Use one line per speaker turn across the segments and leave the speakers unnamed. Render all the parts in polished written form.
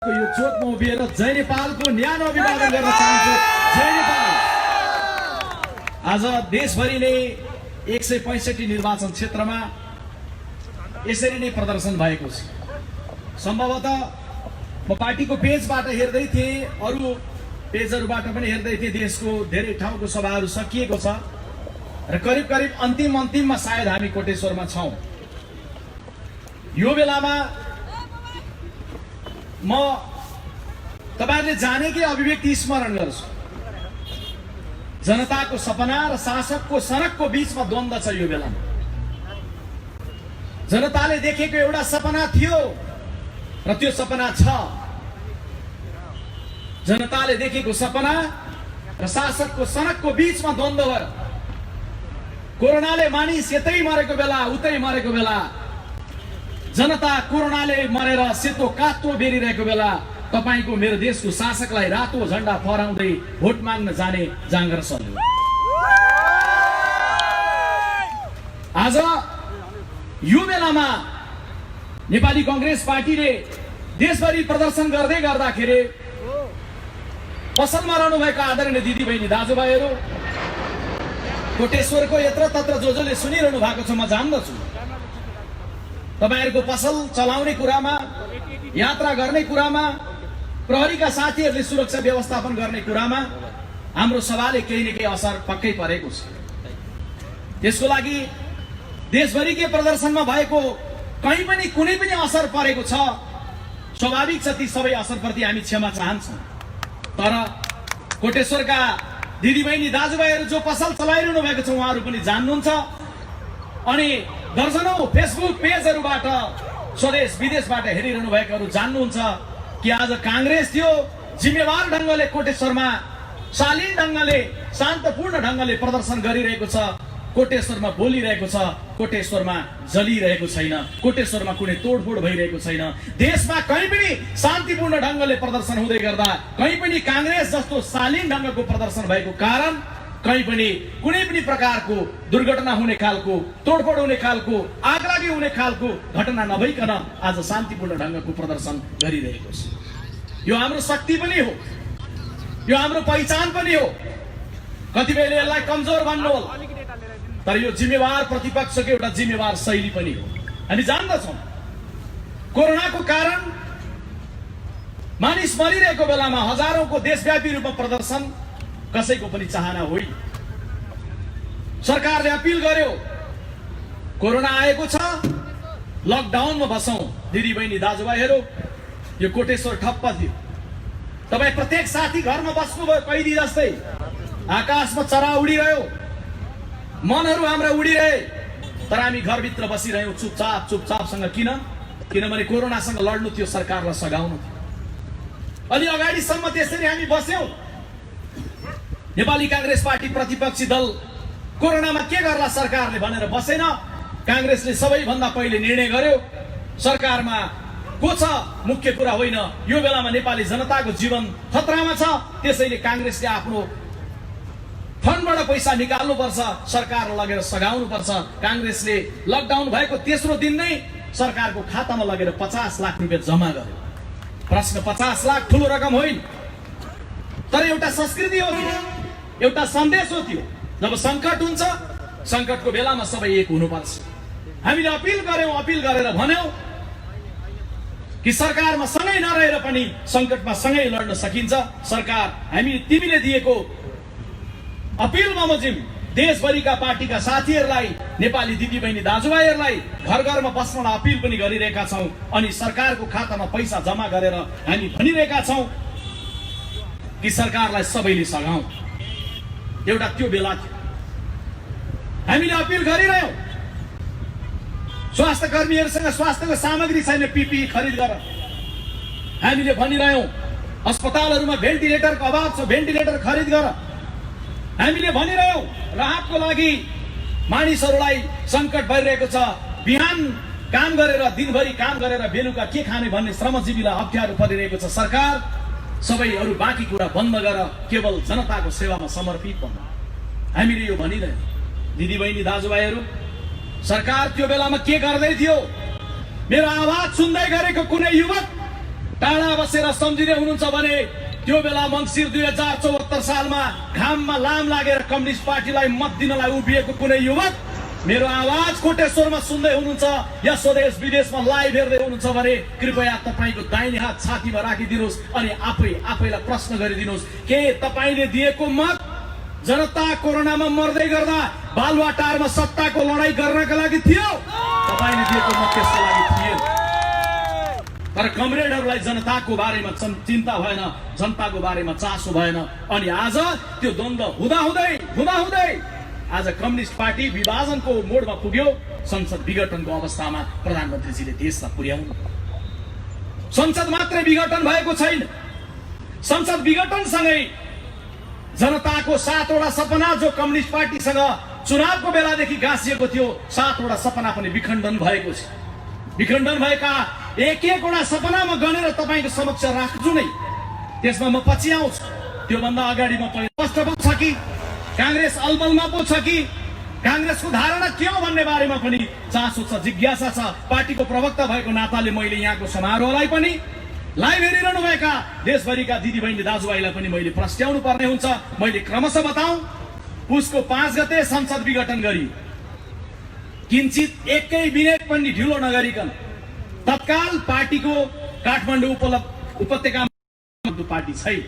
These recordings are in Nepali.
यो चोकमा उभिएर जय नेपालको न्यानो अभिवादन गर्न चाहन्छु। जय नेपाल। आज देशभरि नै 165 निर्वाचन क्षेत्रमा यसरी नै प्रदर्शन भएको छ। सम्भवतः म पार्टीको पेजबाट हेर्दै थिएँ, अरू पेजहरूबाट पनि हेर्दै थिएँ, देशको धेरै ठाउँको सभाहरू सकिएको छ र करिब करिब अन्तिममा सायद हामी कोटेश्वरमा छौं। यो बेलामा म तपाईहरुले जानेकै अभिव्यक्ति स्मरण गर्छु। जनताको सपना र शासकको सनकको बीचमा द्वन्द्व छ। यो बेलामा जनताले देखेको एउटा सपना थियो र त्यो सपना छ। जनताले देखेको सपना र शासकको सनकको बीचमा द्वन्द्व भयो। कोरोनाले मानिस यतै मरेको बेला उतै मरेको बेला, जनता कोरोनाले मरेर सेतो कातो बेरिरहेको बेला तपाईको मेरो देशको शासकलाई रातो झण्डा फहराउँदै भोट माग्न जाने जाँगर चल्यो। आज यो बेलामा नेपाली कांग्रेस पार्टीले देशभरि प्रदर्शन गर्दै गर्दाखेरि पसलमा रहनुभएका आदरणीय दिदीबहिनी दाजुभाइहरू, कोटेश्वरको यत्र तत्र जसले सुनिरहनु भएको छ, म जान्दछु। तपाईहरुको पसल चलाउने कुरामा, यात्रा गर्ने कुरामा, प्रहरीका साथीहरूले सुरक्षा व्यवस्थापन गर्ने कुरामा हाम्रो सभाले केही न केही असर पक्कै परेको छ। त्यसको लागि देशभरिकै प्रदर्शनमा भएको कहीँ पनि कुनै पनि असर परेको छ, स्वाभाविक छ। ती सबै असरप्रति हामी क्षमा चाहन्छौँ। तर कोटेश्वरका दिदीबहिनी दाजुभाइहरू जो पसल चलाइरहनु भएको छ, उहाँहरू पनि जान्नुहुन्छ। अनि दर्जनौं फेसबुक पेजहरूबाट स्वदेश विदेशबाट हेरिरहनु भएकाहरू जान्नुहुन्छ कि आज कांग्रेस थियो जिम्मेवार ढंगले कोटेश्वरमा शालीन ढंगले शान्तपूर्ण ढंगले प्रदर्शन गरिरहेको छ, कोटेश्वरमा बोलिरहेको छ, कोटेश्वरमा जलिरहेको छैन, कोटेश्वरमा कुनै तोडफोड भइरहेको छैन। देशमा कहीँ पनि शान्तिपूर्ण ढंगले प्रदर्शन हुँदै गर्दा कहीँ पनि कांग्रेस जस्तो शालीन ढंगको प्रदर्शन भएको कारण कहीं पनि कुनै पनि प्रकारको दुर्घटना हुने खालको, तोडफोड हुने खालको, आगलागी हुने खालको घटना नभइकन आज शान्तिपूर्ण ढंगको प्रदर्शन गरिरहेको छ। यो हाम्रो शक्ति पनि हो, यो हाम्रो पहिचान पनि हो। कतिपयले यसलाई कमजोर भन्नुहोला, तर यो जिम्मेवार प्रतिपक्षको एउटा जिम्मेवार शैली पनि हो। हामी जान्दछौँ कोरोनाको कारण मानिस मरिरहेको बेलामा हजारौंको देशव्यापी रूपमा प्रदर्शन कसैको पनि चाहना होइन। सरकारले अपील गर्यो, कोरोना आएको छ, लकडाउनमा बसौं। दिदीबहिनी दाजुभाइहरू, यो कोटेश्वर ठप्प थियो। तपाई प्रत्येक साथी घरमा बस्नुभयो कैदी जस्तै। आकाशमा चरा उडिरह्यो, मनहरू हाम्रा उडिरहे, तर हामी घरभित्र बसिरह्यौं चुपचापसँग। किनभने कोरोनासँग लड्नु थियो, सरकारलाई सघाउनु थियो। अलि अगाडिसम्म त्यसरी हामी बस्यौं। नेपाली कांग्रेस पार्टी प्रतिपक्षी दल कोरोनामा के गर्ला सरकारले भनेर बसेन। कांग्रेसले सबैभन्दा पहिले निर्णय गर्यो, सरकारमा को छ मुख्य कुरा होइन, यो बेलामा नेपाली जनताको जीवन खतरामा छ। त्यसैले कांग्रेसले आफ्नो फन्डबाट पैसा निकाल्नुपर्छ, सरकारलाई लगेर सघाउनुपर्छ। कांग्रेसले लकडाउन भएको तेस्रो दिन नै सरकारको खातामा लगेर 50 लाख रुपैयाँ जम्मा गर्यो। प्रश्न 50 लाख ठूलो रकम होइन, तर एउटा संस्कृति हो, एउटा सन्देश हो। त्यो जब संकट हुन्छ, संकटको बेलामा सबै एक हुनुपर्छ। हामीले अपील गर्यौं, अपील गरेर भन्यौं कि सरकारमा सँगै नरहेर पनि संकटमा सँगै लड्न सकिन्छ। सरकार हामी तिमीले दिएको अपील बमोजिम देशभरिका पार्टीका साथीहरूलाई, नेपाली दिदीबहिनी दाजुभाइहरूलाई घर घरमा बस्न अपील पनि गरिरहेका छौं। अनि सरकारको खातामा पैसा जम्मा गरेर हामी भनिरहेका छौं कि सरकारलाई सबैले सघाउँ। एउटा त्यो बेला थियो। हामीले अपील गरिरह्यौं, स्वास्थ्य कर्मीहरूसँग स्वास्थ्यको सामग्री छैन, पीपीई खरिद गर। हामीले भनिरह्यौं अस्पतालहरूमा भेन्टिलेटरको अभाव छ, भेन्टिलेटर खरिद गर। हामीले भनिरह्यौं राहतको लागि मानिसहरूलाई संकट भइरहेको छ, बिहान काम गरेर दिनभरि काम गरेर बेलुका के खाने भन्ने श्रमजीवीलाई अप्ठ्यारो परिरहेको छ। सरकार सबै अरु बाँकी कुरा बन्द गर, केवल जनताको सेवामा समर्पित बन्नु। हामीले यो भनिरह्यौं। दिदीबहिनी दाजुभाइहरू, सरकार त्यो बेलामा के गर्दै थियो? मेरो आवाज सुन्दै गरेको कुनै युवक टाढा बसेर सम्झिँदै हुनुहुन्छ भने त्यो बेला मङ्सिर 2074 सालमा घाममा लाम लागेर कम्युनिस्ट पार्टीलाई मत दिनलाई उभिएको कुनै युवक मेरो आवाज कोटेश्वरमा सुन्दै हुनुहुन्छ या स्वदेश विदेशमा लाइभ हेर्दै हुनुहुन्छ भने कृपया तपाईको दाहिने हात छातीमा राखिदिनुहोस् अनि आफैलाई प्रश्न गरिदिनुहोस् के तपाईले दिएको मत जनता कोरोनामा मर्दै गर्दा बालुवाटारमा सत्ताको लडाई गर्नका लागि थियो? तपाईले दिएको मत त्यसको लागि थिएन। तर कमरेडहरूलाई जनताको बारेमा चिन्ता भएन, जनताको बारेमा चासो भएन अनि आज त्यो द्वन्द्व हुँदै आज कम्युनिस्ट पार्टी विभाजनको मोडमा पुग्यो। संसद विघटनको अवस्थामा प्रधानमन्त्रीजीले देशलाई पुर्याउनु। संसद मात्रै विघटन भएको छैन, संसद विघटनसँगै जनताको 7 वटा सपना जो कम्युनिस्ट पार्टीसँग चुनावको बेलादेखि गाँसिएको थियो 7 वटा सपना पनि विखण्डन भएको छ। विखण्डन भएका एक वटा सपना म गनेर तपाईको समक्ष राख्छु नै, त्यसमा म पछि आउँछु। त्योभन्दा अगाडि म पहिला स्पष्ट पो छ कि कांग्रेस अलबलमा पो छ कि कांग्रेसको धारणा के हो भन्ने बारेमा पनि चासो छ, जिज्ञासा छ। पार्टीको प्रवक्ता भएको नाताले मैले यहाँको समारोहलाई पनि लाइभ हेरिरहनु भएका देशभरिका दिदीबहिनी दाजुभाइलाई पनि मैले प्रश्नाउनु पर्ने हुन्छ। मैले क्रमशः बताऊं, पुसको 5 गते संसद विघटन गरियो। किंचित एकै मिनेट पनि ढिलो नगरिकन तत्काल पार्टीको काठमाडौँ उपत्यकामा पार्टी छैन।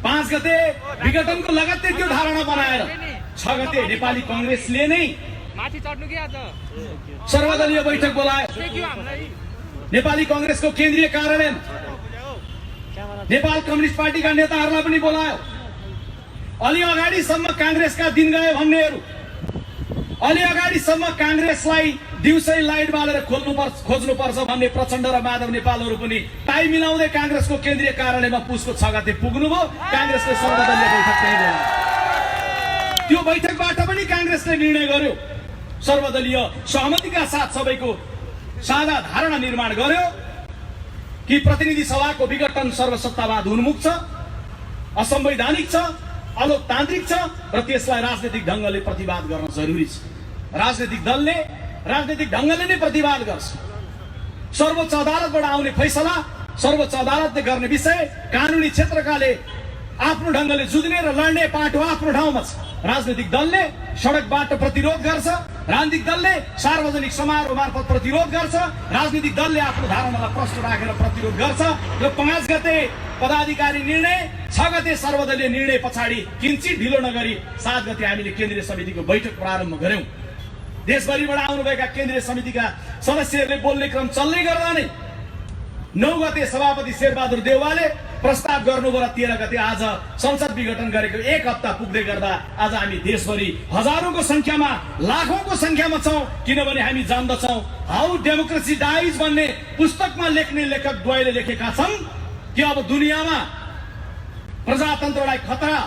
5 गते विघटनको लगत्तै त्यो धारणा बनाएर 6 गते नेपाली कांग्रेसले नै सर्वदलीय बैठक बोलायो। नेपाली कांग्रेसको केन्द्रीय कार्यालय नेपाल कम्युनिस्ट पार्टीका नेताहरूलाई पनि बोलायो। अलि अगाडिसम्म कांग्रेसका दिन गए भन्नेहरू, अलि अगाडिसम्म कांग्रेसलाई दिउँसै लाइट बालेर खोज्नुपर्छ भन्ने प्रचण्ड र माधव नेपालहरू पनि टाइम मिलाउँदै कांग्रेसको केन्द्रीय कार्यालयमा पुसको 6 गते पुग्नुभयो। कांग्रेसले सर्वदलीय बैठक चाहिँ बोलायो। त्यो बैठकबाट पनि कांग्रेसले निर्णय गर्यो, सर्वदलीय सहमतिका साथ सबैको साझा धारणा निर्माण गर्यो कि प्रतिनिधि सभाको विघटन सर्वसत्तावाद उन्मुख छ, असंवैधानिक छ, अलोकतान्त्रिक छ र त्यसलाई राजनीतिक ढंगले प्रतिवाद गर्न जरुरी छ। राजनीतिक दलले राजनीतिक ढंगले नै प्रतिवाद गर्छ। सर्वोच्च अदालतबाट आउने फैसला सर्वोच्च अदालतले गर्ने विषय कानुनी क्षेत्रकाले आफ्नो ढंगले जुझ्ने र लड्ने पाटो आफ्नो ठाउँमा छ। राजनीतिक दलले सडकबाट प्रतिरोध गर्छ, राजनीतिक दलले सार्वजनिक समारोह मार्फत प्रतिरोध गर्छ, राजनीतिक दलले आफ्नो धारणालाई प्रश्न राखेर प्रतिरोध गर्छ। र 5 गते पदाधिकारी निर्णय, 6 गते सर्वदलीय निर्णय पछाडि किंचित ढिलो नगरी 7 गते हामीले केन्द्रीय समितिको बैठक प्रारम्भ गर्यौं। देशभरिबाट आउनुभएका केन्द्रीय समितिका सदस्यहरूले बोल्ने क्रम चल्दै गर्दा नै 9 गते सभापति शेरबहादुर देउवाले प्रस्ताव गर्नुभयो र 13 गते आज संसद विघटन गरेको 1 हप्ता पुग्दै गर्दा आज हामी देशभरि हजारौंको संख्यामा, लाखौंको संख्यामा छौं। किनभने हामी जान्दछौं हाउ डेमोक्रेसी डाइज भन्ने पुस्तकमा लेख्ने लेखक द्वयले लेखेका छन् कि अब दुनियाँमा प्रजातन्त्रलाई खतरा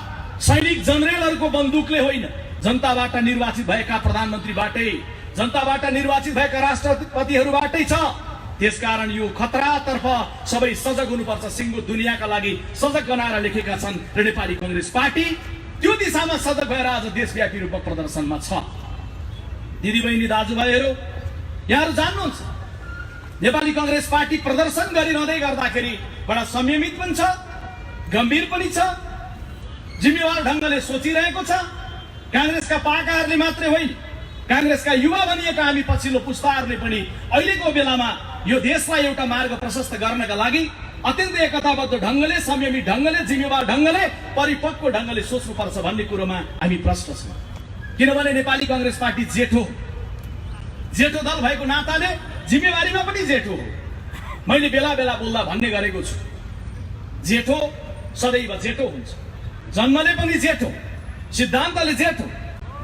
सैनिक जनरलहरूको बन्दुकले होइन, जनताबाट निर्वाचित भएका प्रधानमन्त्रीबाटै, जनताबाट निर्वाचित भएका राष्ट्रपतिहरूबाटै छ। त्यसकारण यो खतरातर्फ सबै सजग हुनुपर्छ, सिङ्गो दुनियाँका लागि सजग बनाएर लेखेका छन् र नेपाली कांग्रेस पार्टी त्यो दिशामा सजग भएर आज देशव्यापी रूपमा प्रदर्शनमा छ। दिदीबहिनी दाजुभाइहरू, यहाँहरू जान्नुहुन्छ नेपाली कांग्रेस पार्टी प्रदर्शन गरिरहँदै गर्दाखेरि बडा संयमित पनि छ, गम्भीर पनि छ, जिम्मेवार ढंगले सोचिरहेको छ। कांग्रेसका पाकाहरूले मात्रै होइन, कांग्रेसका युवा बनिएका हामी पछिल्लो पुस्ताहरूले पनि अहिलेको बेलामा यो देशलाई एउटा मार्ग प्रशस्त गर्नका लागि अत्यन्त एकताबद्ध ढंगले, संयमित ढंगले, जिम्मेवार ढंगले, परिपक्व ढंगले सोच्नुपर्छ भन्ने कुरोमा हामी प्रष्ट छौं। किनभने नेपाली कांग्रेस पार्टी जेठो दल भएको नाताले जिम्मेवारीमा पनि जेठो हो। मैले बेला बेला बोल्दा भन्ने गरेको छु, जेठो सदैव जेठो हुन्छ। जन्मले पनि जेठो, सिद्धान्तले जेठो,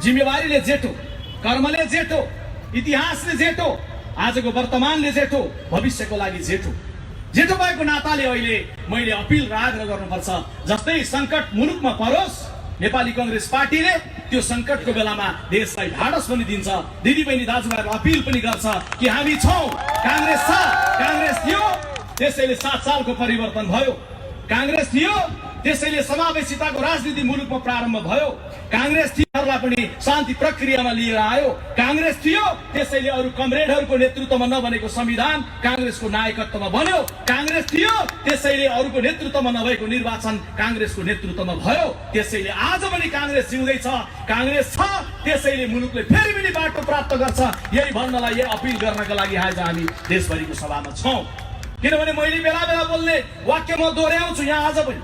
जिम्मेवारीले जेठो, कर्मले जेठो, इतिहासले जेठो, आजको वर्तमानले जेठो, भविष्यको लागि जेठो। जेठो भएको नाताले अहिले मैले अपिल र आग्रह गर्नुपर्छ, जस्तै संकट मुलुकमा परोस्, नेपाली कांग्रेस पार्टीले त्यो संकटको बेलामा देशलाई ढाडस पनि दिन्छ। दिदीबहिनी दाजुभाइहरूलाई अपिल पनि गर्छ कि हामी छौं, कांग्रेस छ, कांग्रेस थियो, त्यसैले 7 सालको परिवर्तन भयो। कांग्रेस थियो, त्यसैले समावेशिताको राजनीति मुलुकमा प्रारम्भ भयो। कांग्रेस थियोहरूलाई पनि शान्ति प्रक्रियामा लिएर आयो। कांग्रेस थियो, त्यसैले अरू कमरेडहरूको नेतृत्वमा नबनेको संविधान कांग्रेसको नायकत्वमा बन्यो। कांग्रेस थियो, त्यसैले अरूको नेतृत्वमा नभएको निर्वाचन कांग्रेसको नेतृत्वमा भयो। त्यसैले आज पनि कांग्रेस जिउँदैछ, कांग्रेस छ, त्यसैले मुलुकले फेरि पनि बाटो प्राप्त गर्छ। यही भन्नलाई, यही अपिल गर्नका लागि आज हामी देशभरिको सभामा छौं। किनभने मैले बेला बेला बोल्ने वाक्य म दोहोर्याउँछु यहाँ आज पनि,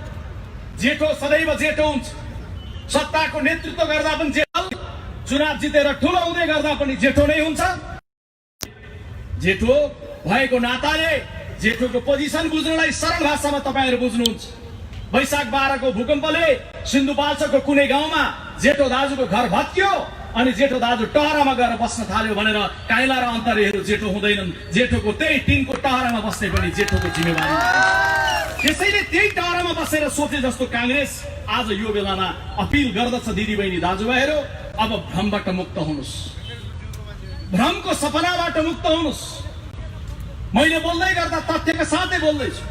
जेठो सदैव जेठो हुन्छ। सत्ताको नेतृत्व गर्दा पनि जेठो, चुनाव जितेर ठुलो हुँदै गर्दा पनि जेठो नै हुन्छ। जेठो भएको नाताले जेठोको पोजिसन बुझ्नलाई सरल भाषामा तपाईहरु बुझ्नुहुन्छ। वैशाख 12 को भूकम्पले सिन्धुपाल्चोकको कुनै गाउँमा जेठो दाजुको घर भत्क्यो अनि जेठो दाजु टहरामा गएर बस्न थाल्यो भनेर काइला र अन्तरेहरू जेठो हुँदैनन्। जेठोको त्यही टिनको टहरामा बस्ने पनि जेठोको जिम्मेवारी। त्यसैले त्यही टहरामा बसेर सोचे जस्तो कांग्रेस आज यो बेलामा अपिल गर्दछ, दिदीबहिनी दाजुभाइहरू, अब भ्रमबाट मुक्त हुनुस्, भ्रमको सपनाबाट मुक्त हुनुस्। मैले बोल्दै गर्दा तथ्यका साथै बोल्दैछु।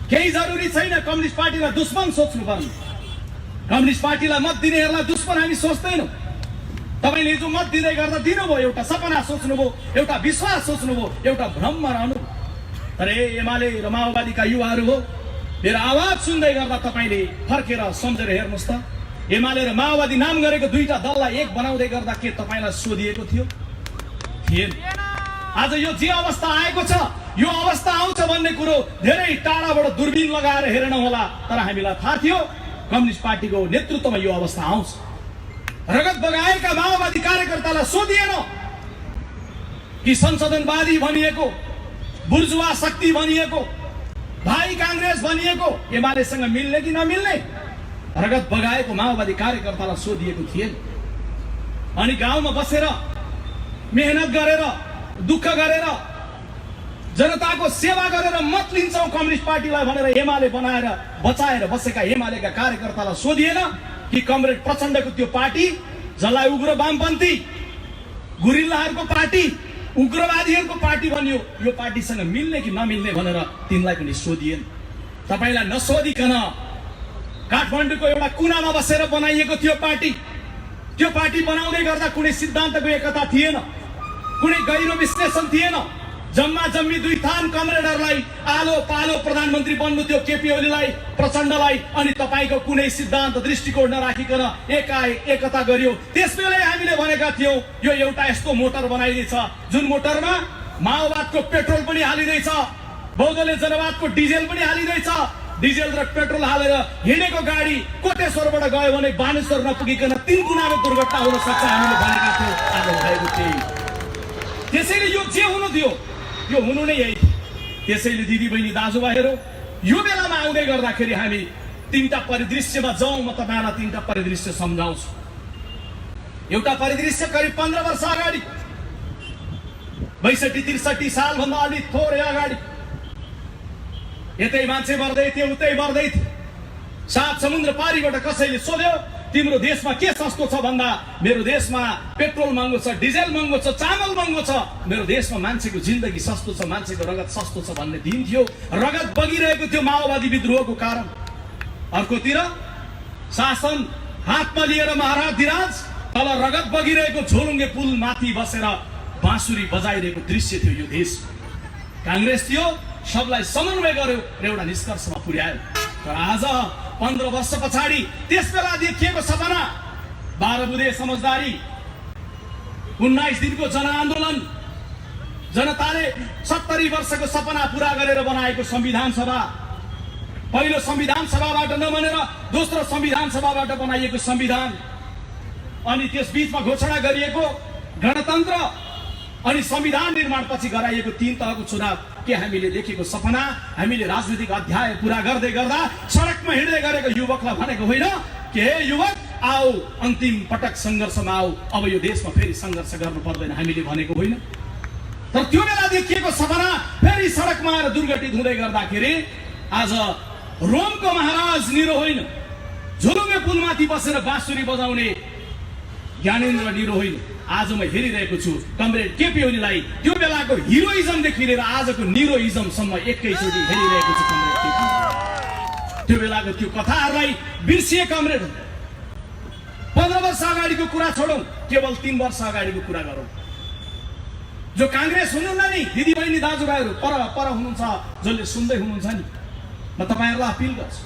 केही जरुरी छैन कम्युनिस्ट पार्टीलाई दुश्मन सोच्नु पर्ने। कम्युनिस्ट पार्टीलाई मत दिनेहरूलाई दुश्मन हामी सोच्दैनौँ। तपाईले हिजो मत दिँदै गर्दा दिनुभयो, एउटा सपना सोच्नुभयो, एउटा विश्वास सोच्नुभयो, एउटा भ्रममा रहनु। तर एमाले र माओवादीका युवाहरू हो, मेरो आवाज सुन्दै गर्दा तपाईले फर्केर सम्झेर हेर्नुहोस् त। एमाले र माओवादी नाम गरेको दुईटा दललाई एक बनाउँदै गर्दा के तपाईलाई सोधिएको थियो? थिएन। आज यो जे अवस्था आएको छ, यो अवस्था आउँछ भन्ने कुरो धेरै टाढाबाट दूरबीन लगाएर हेरेन होला, तर हामीलाई थाहा थियो कम्युनिस्ट पार्टीको नेतृत्वमा यो अवस्था आउँछ। रगत बगाएका माओवादी कार्यकर्तालाई सोधिएन कि संशोधनवादी भनिएको, बुर्जुवा शक्ति भनिएको, भाइ कांग्रेस भनिएको एमालेसँग मिल्ने कि नमिल्ने? रगत बगाएको माओवादी कार्यकर्तालाई सोधिएको थिएन। अनि गाउँमा बसेर मेहनत गरेर, दुःख गरेर, जनताको सेवा गरेर मत लिन्छौं कम्युनिस्ट पार्टीलाई भनेर एमाले बनाएर बचाएर बसेका एमालेका कार्यकर्तालाई सोधिएन कि कमरेड प्रचण्डको त्यो पार्टी जसलाई उग्र वामपन्थी गुरिल्लाहरूको पार्टी, उग्रवादीहरूको पार्टी बन्यो, यो पार्टीसँग मिल्ने कि नमिल्ने भनेर तिनलाई पनि सोधिएन। तपाईलाई नसोधिकन काठमाडौँको एउटा कुनामा बसेर बनाइएको थियो पार्टी। त्यो पार्टी बनाउँदै गर्दा कुनै सिद्धान्तको एकता थिएन, कुनै गहिरो विश्लेषण थिएन। जम्मा जम्मी दुई थान कमरेडरलाई आलो पालो प्रधानमन्त्री बन्नु थियो, केपी ओलीलाई, प्रचण्डलाई, अनि तपाईको कुनै सिद्धान्त दृष्टिकोण नराखिकन एकाएक एकता गरियो। त्यसबेला हामीले भनेका थियौं यो एउटा यस्तो मोटर बनाइदिन्छ जुन मोटरमा माओवादको पेट्रोल पनि हालिदैछ, बहुदलीय जनवादको डिजेल पनि हालिदैछ। डिजेल र पेट्रोल हालेर हिँडेको गाडी कोटेश्वरबाट गयो भने बानेश्वर नपुगिकन 3 गुणाको दुर्घटना हुन सक्छ हामीले भनेका थियौं। आज भएको थिए। त्यसैले यो जे हुनु थियो यो हुनु नै यही। त्यसैले दिदीबहिनी दाजुभाइहरू, यो बेलामा आउँदै गर्दाखेरि हामी तीनटा परिदृश्यमा जाउँ। म तपाईहरुलाई तीनटा परिदृश्य सम्झाउँछु। एउटा परिदृश्य करिब 15 वर्ष अगाडि, 62-63 साल भन्दा अलि थोरै अगाडि, यतै मान्छे मर्दै थियो, उतै मर्दै थियो। 7 समुद्र पारीबाट कसैले सोध्यो तिम्रो देशमा के सस्तो छ भन्दा मेरो देशमा पेट्रोल महँगो छ, डिजेल महँगो छ, चामल महँगो छ, मेरो देशमा मान्छेको जिन्दगी सस्तो छ, मान्छेको रगत सस्तो छ भन्ने दिन थियो। रगत बगिरहेको थियो माओवादी विद्रोहको कारण। अर्कोतिर शासन हातमा लिएर महाराज धिराज, तल रगत बगिरहेको झोलुङ्गे पुल माथि बसेर बाँसुरी बजाइरहेको दृश्य थियो यो देश। कांग्रेस थियो, सबलाई समन्वय गर्यो र एउटा निष्कर्षमा पुर्यायो। तर आज 15 वर्ष पछाडि त्यसबेला देखिएको सपना, 12 बुँदे समझदारी, 19 दिनको जनआन्दोलन, जनताले 70 वर्षको सपना पूरा गरेर बनाएको संविधान सभा, पहिलो संविधान सभाबाट नबनेर दोस्रो संविधान सभाबाट बनाइएको संविधान, अनि त्यस बीचमा घोषणा गरिएको गणतन्त्र, अनि संविधान निर्माण पछि गराइएको 3 तहको चुनाव, के हामीले देखेको सपना, हामीले राजनीतिक अध्याय पूरा गर्दै गर्दा सडकमा हिँड्दै गरेको युवकलाई भनेको होइन कि हे युवक आओ अन्तिम पटक संघर्षमा आओ, अब यो देशमा फेरि संघर्ष गर्नु पर्दैन हामीले भनेको होइन। तर त्यो बेला देखिएको सपना फेरि सडकमा आएर दुर्घटित हुँदै गर्दाखेरि आज रोमको महाराज निरो होइन, झोलुङ्गे पुलमाथि बसेर बाँसुरी बजाउने ज्ञानेन्द्र निरो होइन। आज म हेरिरहेको छु कमरेड केपी ओलीलाई त्यो बेलाको हिरोइजमदेखि लिएर आजको निरोइजमसम्म एकैचोटि हेरिरहेको छु। कमरेड केपी त्यो बेलाको त्यो कथाहरूलाई बिर्सिए कमरेड। 15 वर्ष अगाडिको कुरा छोडौं, केवल 3 वर्ष अगाडिको कुरा गरौं। जो कांग्रेस हुनुहुन्न नि दिदी बहिनी दाजुभाइहरू पर हुनुहुन्छ, जसले सुन्दै हुनुहुन्छ नि, म तपाईहरुलाई अपिल गर्छु,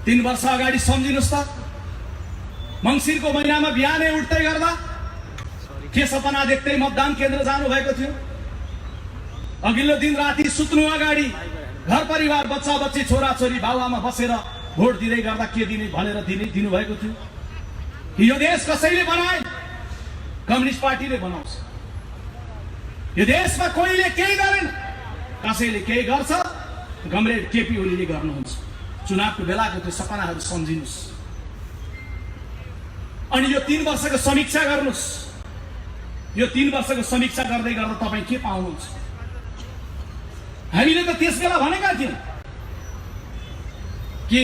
3 वर्ष अगाडि सम्झिनुस् त। मंसिरको महिनामा बिहानै उठ्दै गर्दा के सपना देख्दै मतदान केन्द्र जानु भएको थियो? अघिल्लो दिन राति सुत्नु अगाडि घर परिवार बच्चा बच्ची छोरा छोरी बाबुआमा बसेर भोट दिँदै गर्दा के दिने भनेर दिनु भएको थियो? यो देश कसैले बनाए? कम्युनिस्ट पार्टीले बनाउँछ। यो देशमा कोहीले केही गरेन, कसैले केही गर्छ। कमरेड केपी ओलीले गर्नुहुन्छ। चुनावको बेलाको त्यो सपनाहरू सम्झिनुस् अनि यो 3 वर्षको समीक्षा गर्नुस्। यो 3 वर्षको समीक्षा गर्दै गर्दा तपाई के पाउनुहुन्छ? हामीले त त्यस बेला भनेका थियौं कि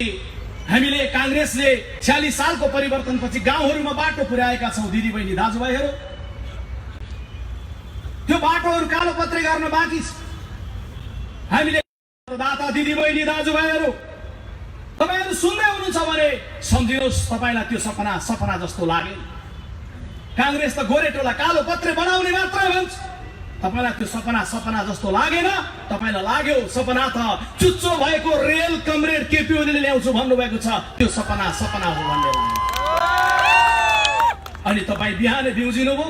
हामीले कांग्रेसले 46 सालको परिवर्तनपछि गाउँहरूमा बाटो पुर्याएका छौं। दिदी बहिनी दाजुभाइहरू, त्यो बाटोहरू कालोपत्रे गर्न बाँकी छ। हामीले दाता दिदी बहिनी दाजुभाइहरू, तपाईहरु सुन्दै हुनुहुन्छ भने सम्झिनुहोस्, तपाईलाई त्यो सपना जस्तो लाग्यो। कांग्रेस त गोरेटोला कालोपत्रे बनाउने मात्रै भन्छ। तपाईलाई त्यो सपना जस्तो लागेन। तपाईलाई लाग्यो सपना त चुच्चो भएको रेल कमरेड केपी ओलीले ल्याउँछु भन्नुभएको छ, त्यो सपना हो भन्ने लाग्यो। अनि तपाई बिहानै बिउजिनु भयो,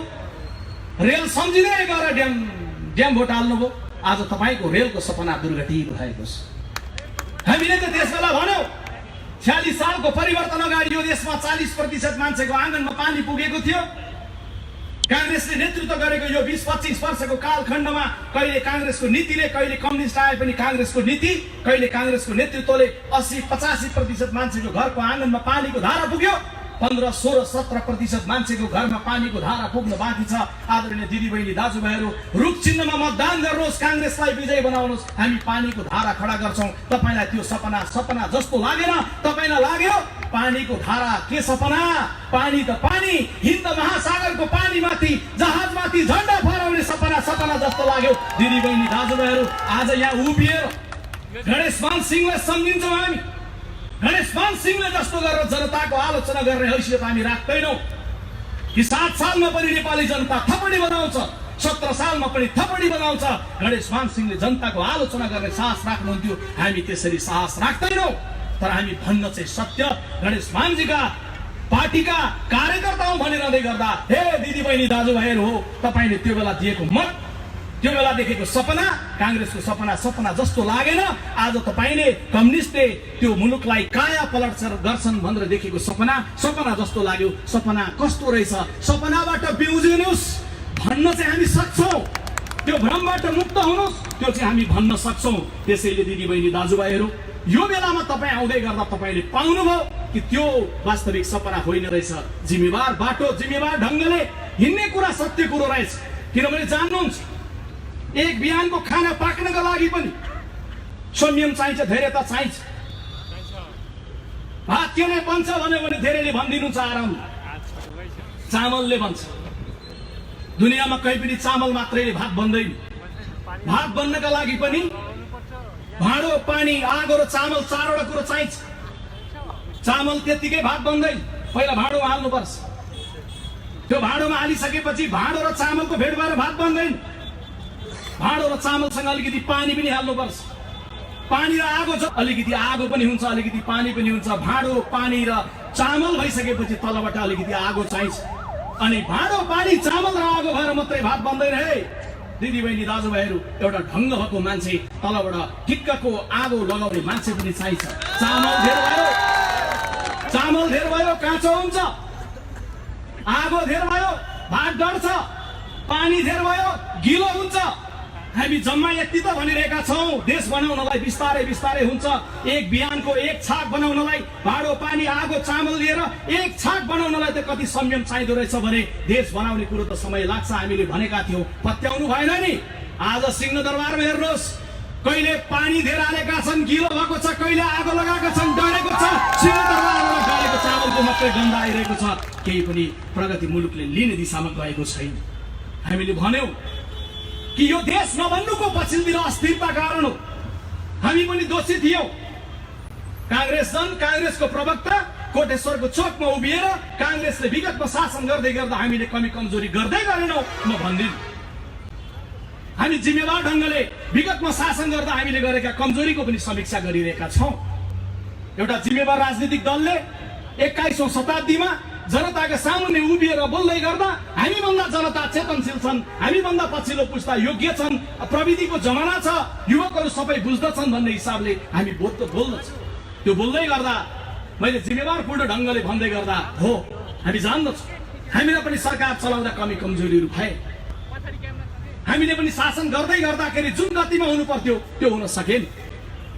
रेल सम्झिँदै गएर ड्याम भोट हाल्नुभयो। आज तपाईको रेलको सपना दुर्घटित भएको छ। हामीले त त्यसबेला भन्यौ 46 सालको परिवर्तन अगाडि यो देशमा 40% मान्छेको आँगनमा पानी पुगेको थियो। कांग्रेसले नेतृत्व गरेको यो 20-25 वर्षको कालखण्डमा कहिले कांग्रेसको नीतिले, कहिले कम्युनिस्ट आए पनि कांग्रेसको नीति, कहिले कांग्रेसको नेतृत्वले 80-85% मान्छेको घरको आँगनमा पानीको धारा पुग्यो। 15-16-17% मान्छेको घरमा पानीको धारा पुग्न बाँकी छ। आदरणीय दिदी बहिनी दाजुभाइहरू, रुख चिन्हमा मतदान गर्नुहोस्, कांग्रेसलाई विजय बनाउनुहोस्। हामी पानीको धारा खडा गर्छौं। तपाईलाई त्यो सपना जस्तो लागेन? तपाईलाई लाग्यो पानीको धारा के सपना? पानी त पानी, हिन्द महासागरको पानीमाथि जहाजमाथि झण्डा फहराउने सपना जस्तो लाग्यो। दिदी बहिनी दाजुभाइहरू, आज यहाँ उभिएर गणेशमान सिंहलाई सम्झिन्छौँ हामी। गणेशमान सिंहले जस्तो गरेर जनताको आलोचना गर्ने हैसियत हामी राख्दैनौं कि 7 सालमा पनि नेपाली जनता थपडी बनाउँछ, 17 सालमा पनि थपडी बनाउँछ। गणेशमान सिंहले जनताको आलोचना गर्ने साहस राख्नुहुन्थ्यो, हामी त्यसरी साहस राख्दैनौं। तर हामी भन्न चाहिँ सत्य, गणेशमानजीका पार्टीका कार्यकर्ता हौं भनिरहँदै गर्दा हे दिदी बहिनी दाजुभाइहरू हो, तपाईले त्यो बेला दिएको मत, त्यो बेला देखेको सपना कांग्रेसको सपना जस्तो लागेन। आज तपाईले कम्युनिस्टले त्यो मुलुकलाई काया पलट गर्छन् भनेर देखेको सपना जस्तो लाग्यो। सपना कस्तो रहेछ? सपनाबाट बिउजिनुस् भन्न चाहिँ हामी सक्छौं। त्यो भ्रमबाट मुक्त हुनुस्, त्यो चाहिँ हामी भन्न सक्छौं। त्यसैले दिदी बहिनी दाजुभाइहरू, यो बेलामा तपाई आउँदै गर्दा तपाईले पाउनुभयो कि त्यो वास्तविक सपना होइन रहेछ। जिम्मेवार बाटो, जिम्मेवार ढंगले हिँड्ने कुरा सत्य कुरो रहेछ। किनभने जान्नुहुन्छ, एक बिहानको खाना पाक्नका लागि पनि संयम चाहिन्छ, धैर्यता चाहिन्छ। भात के नै बन्छ भन्यो भने धेरैले भनिदिनुहुन्छ आराम, चामलले बन्छ। दुनियाँमा कहीँ पनि चामल मात्रैले भात बन्दैन। भात बन्नका लागि पनि भाँडो, पानी, आगो र चामल, 4वटा कुरो चाहिन्छ। चामल त्यतिकै भात बन्दैन, पहिला भाँडोमा हाल्नुपर्छ। त्यो भाँडोमा हालिसकेपछि भाँडो र चामलको भेट भएर भात बन्दैन। भाँडो र चामलसँग अलिकति पानी पनि हाल्नुपर्छ। पानी र आगो छ, अलिकति आगो पनि हुन्छ, अलिकति पानी पनि हुन्छ। भाँडो, पानी र चामल भइसकेपछि तलबाट अलिकति आगो चाहिन्छ। अनि भाँडो, पानी, चामल र आगो भएर मात्रै भात बन्दैन है दिदी बहिनी दाजुभाइहरू। एउटा ढंग भएको मान्छे, तलबाट ठिक्कको आगो लगाउने मान्छे पनि चाहिन्छ। चामल धेर भयो काँचो हुन्छ, आगो धेर भयो भात डढ्छ, पानी धेर भयो गिलो हुन्छ। हामी जम्मा यति त भनिरहेका छौं, देश बनाउनलाई बिस्तारै हुन्छ। एक बिहानको एक छाक बनाउनलाई भाँडो, पानी, आगो, चामल लिएर एक छाक बनाउनलाई त कति संयम चाहिँदो रहेछ भने देश बनाउने कुरो त समय लाग्छ। हामीले भनेका थियौं, पत्याउनु भएन नि। आज सिंहदरबारमा हेर्नुहोस्, कहिले पानी धेर हालेका छन्, गिलो भएको छ, कहिले आगो लगाएका छन्, डढेको छ। सिंहदरबारमा डढेको चामलको मात्रै गन्ध आइरहेको छ। केही पनि प्रगति मुलुकले लिने दिशामा गएको छैन। हामीले भन्यौं कि यो देश नबन्नुको पछिल्लो अस्थिरता कारण हो। हामी पनि दोषी थियौं। कांग्रेसको प्रवक्ता कोटेश्वरको चोकमा उभिएर कांग्रेसले विगतमा शासन गर्दै गर्दा हामीले कमी कमजोरी गर्दै गरेनौं म भन्दिन। हामी जिम्मेवार ढंगले विगतमा शासन गर्दा हामीले गरेका कमजोरीको पनि समीक्षा गरिरहेका छौं। एउटा जिम्मेवार राजनीतिक दलले 21औं शताब्दीमा जनताका सामुन्ने उभिएर बोल्दै गर्दा हामी भन्दा जनता चेतनशील छन्, हामी भन्दा पछिल्लो पुस्ता योग्य छन्, प्रविधिको जमाना छ, युवकहरू सबै बुझ्दछन् भन्ने हिसाबले हामी बोल्दछौं। त्यो बोल्दै गर्दा मैले जिम्मेवारपूर्ण ढंगले भन्दै गर्दा हो हामी जान्दछौं हामीले पनि सरकार चलाउँदा कमी कमजोरीहरू भए, हामीले पनि शासन गर्दै गर्दाखेरि जुन गतिमा हुनु पर्थ्यो त्यो हुन सकेन।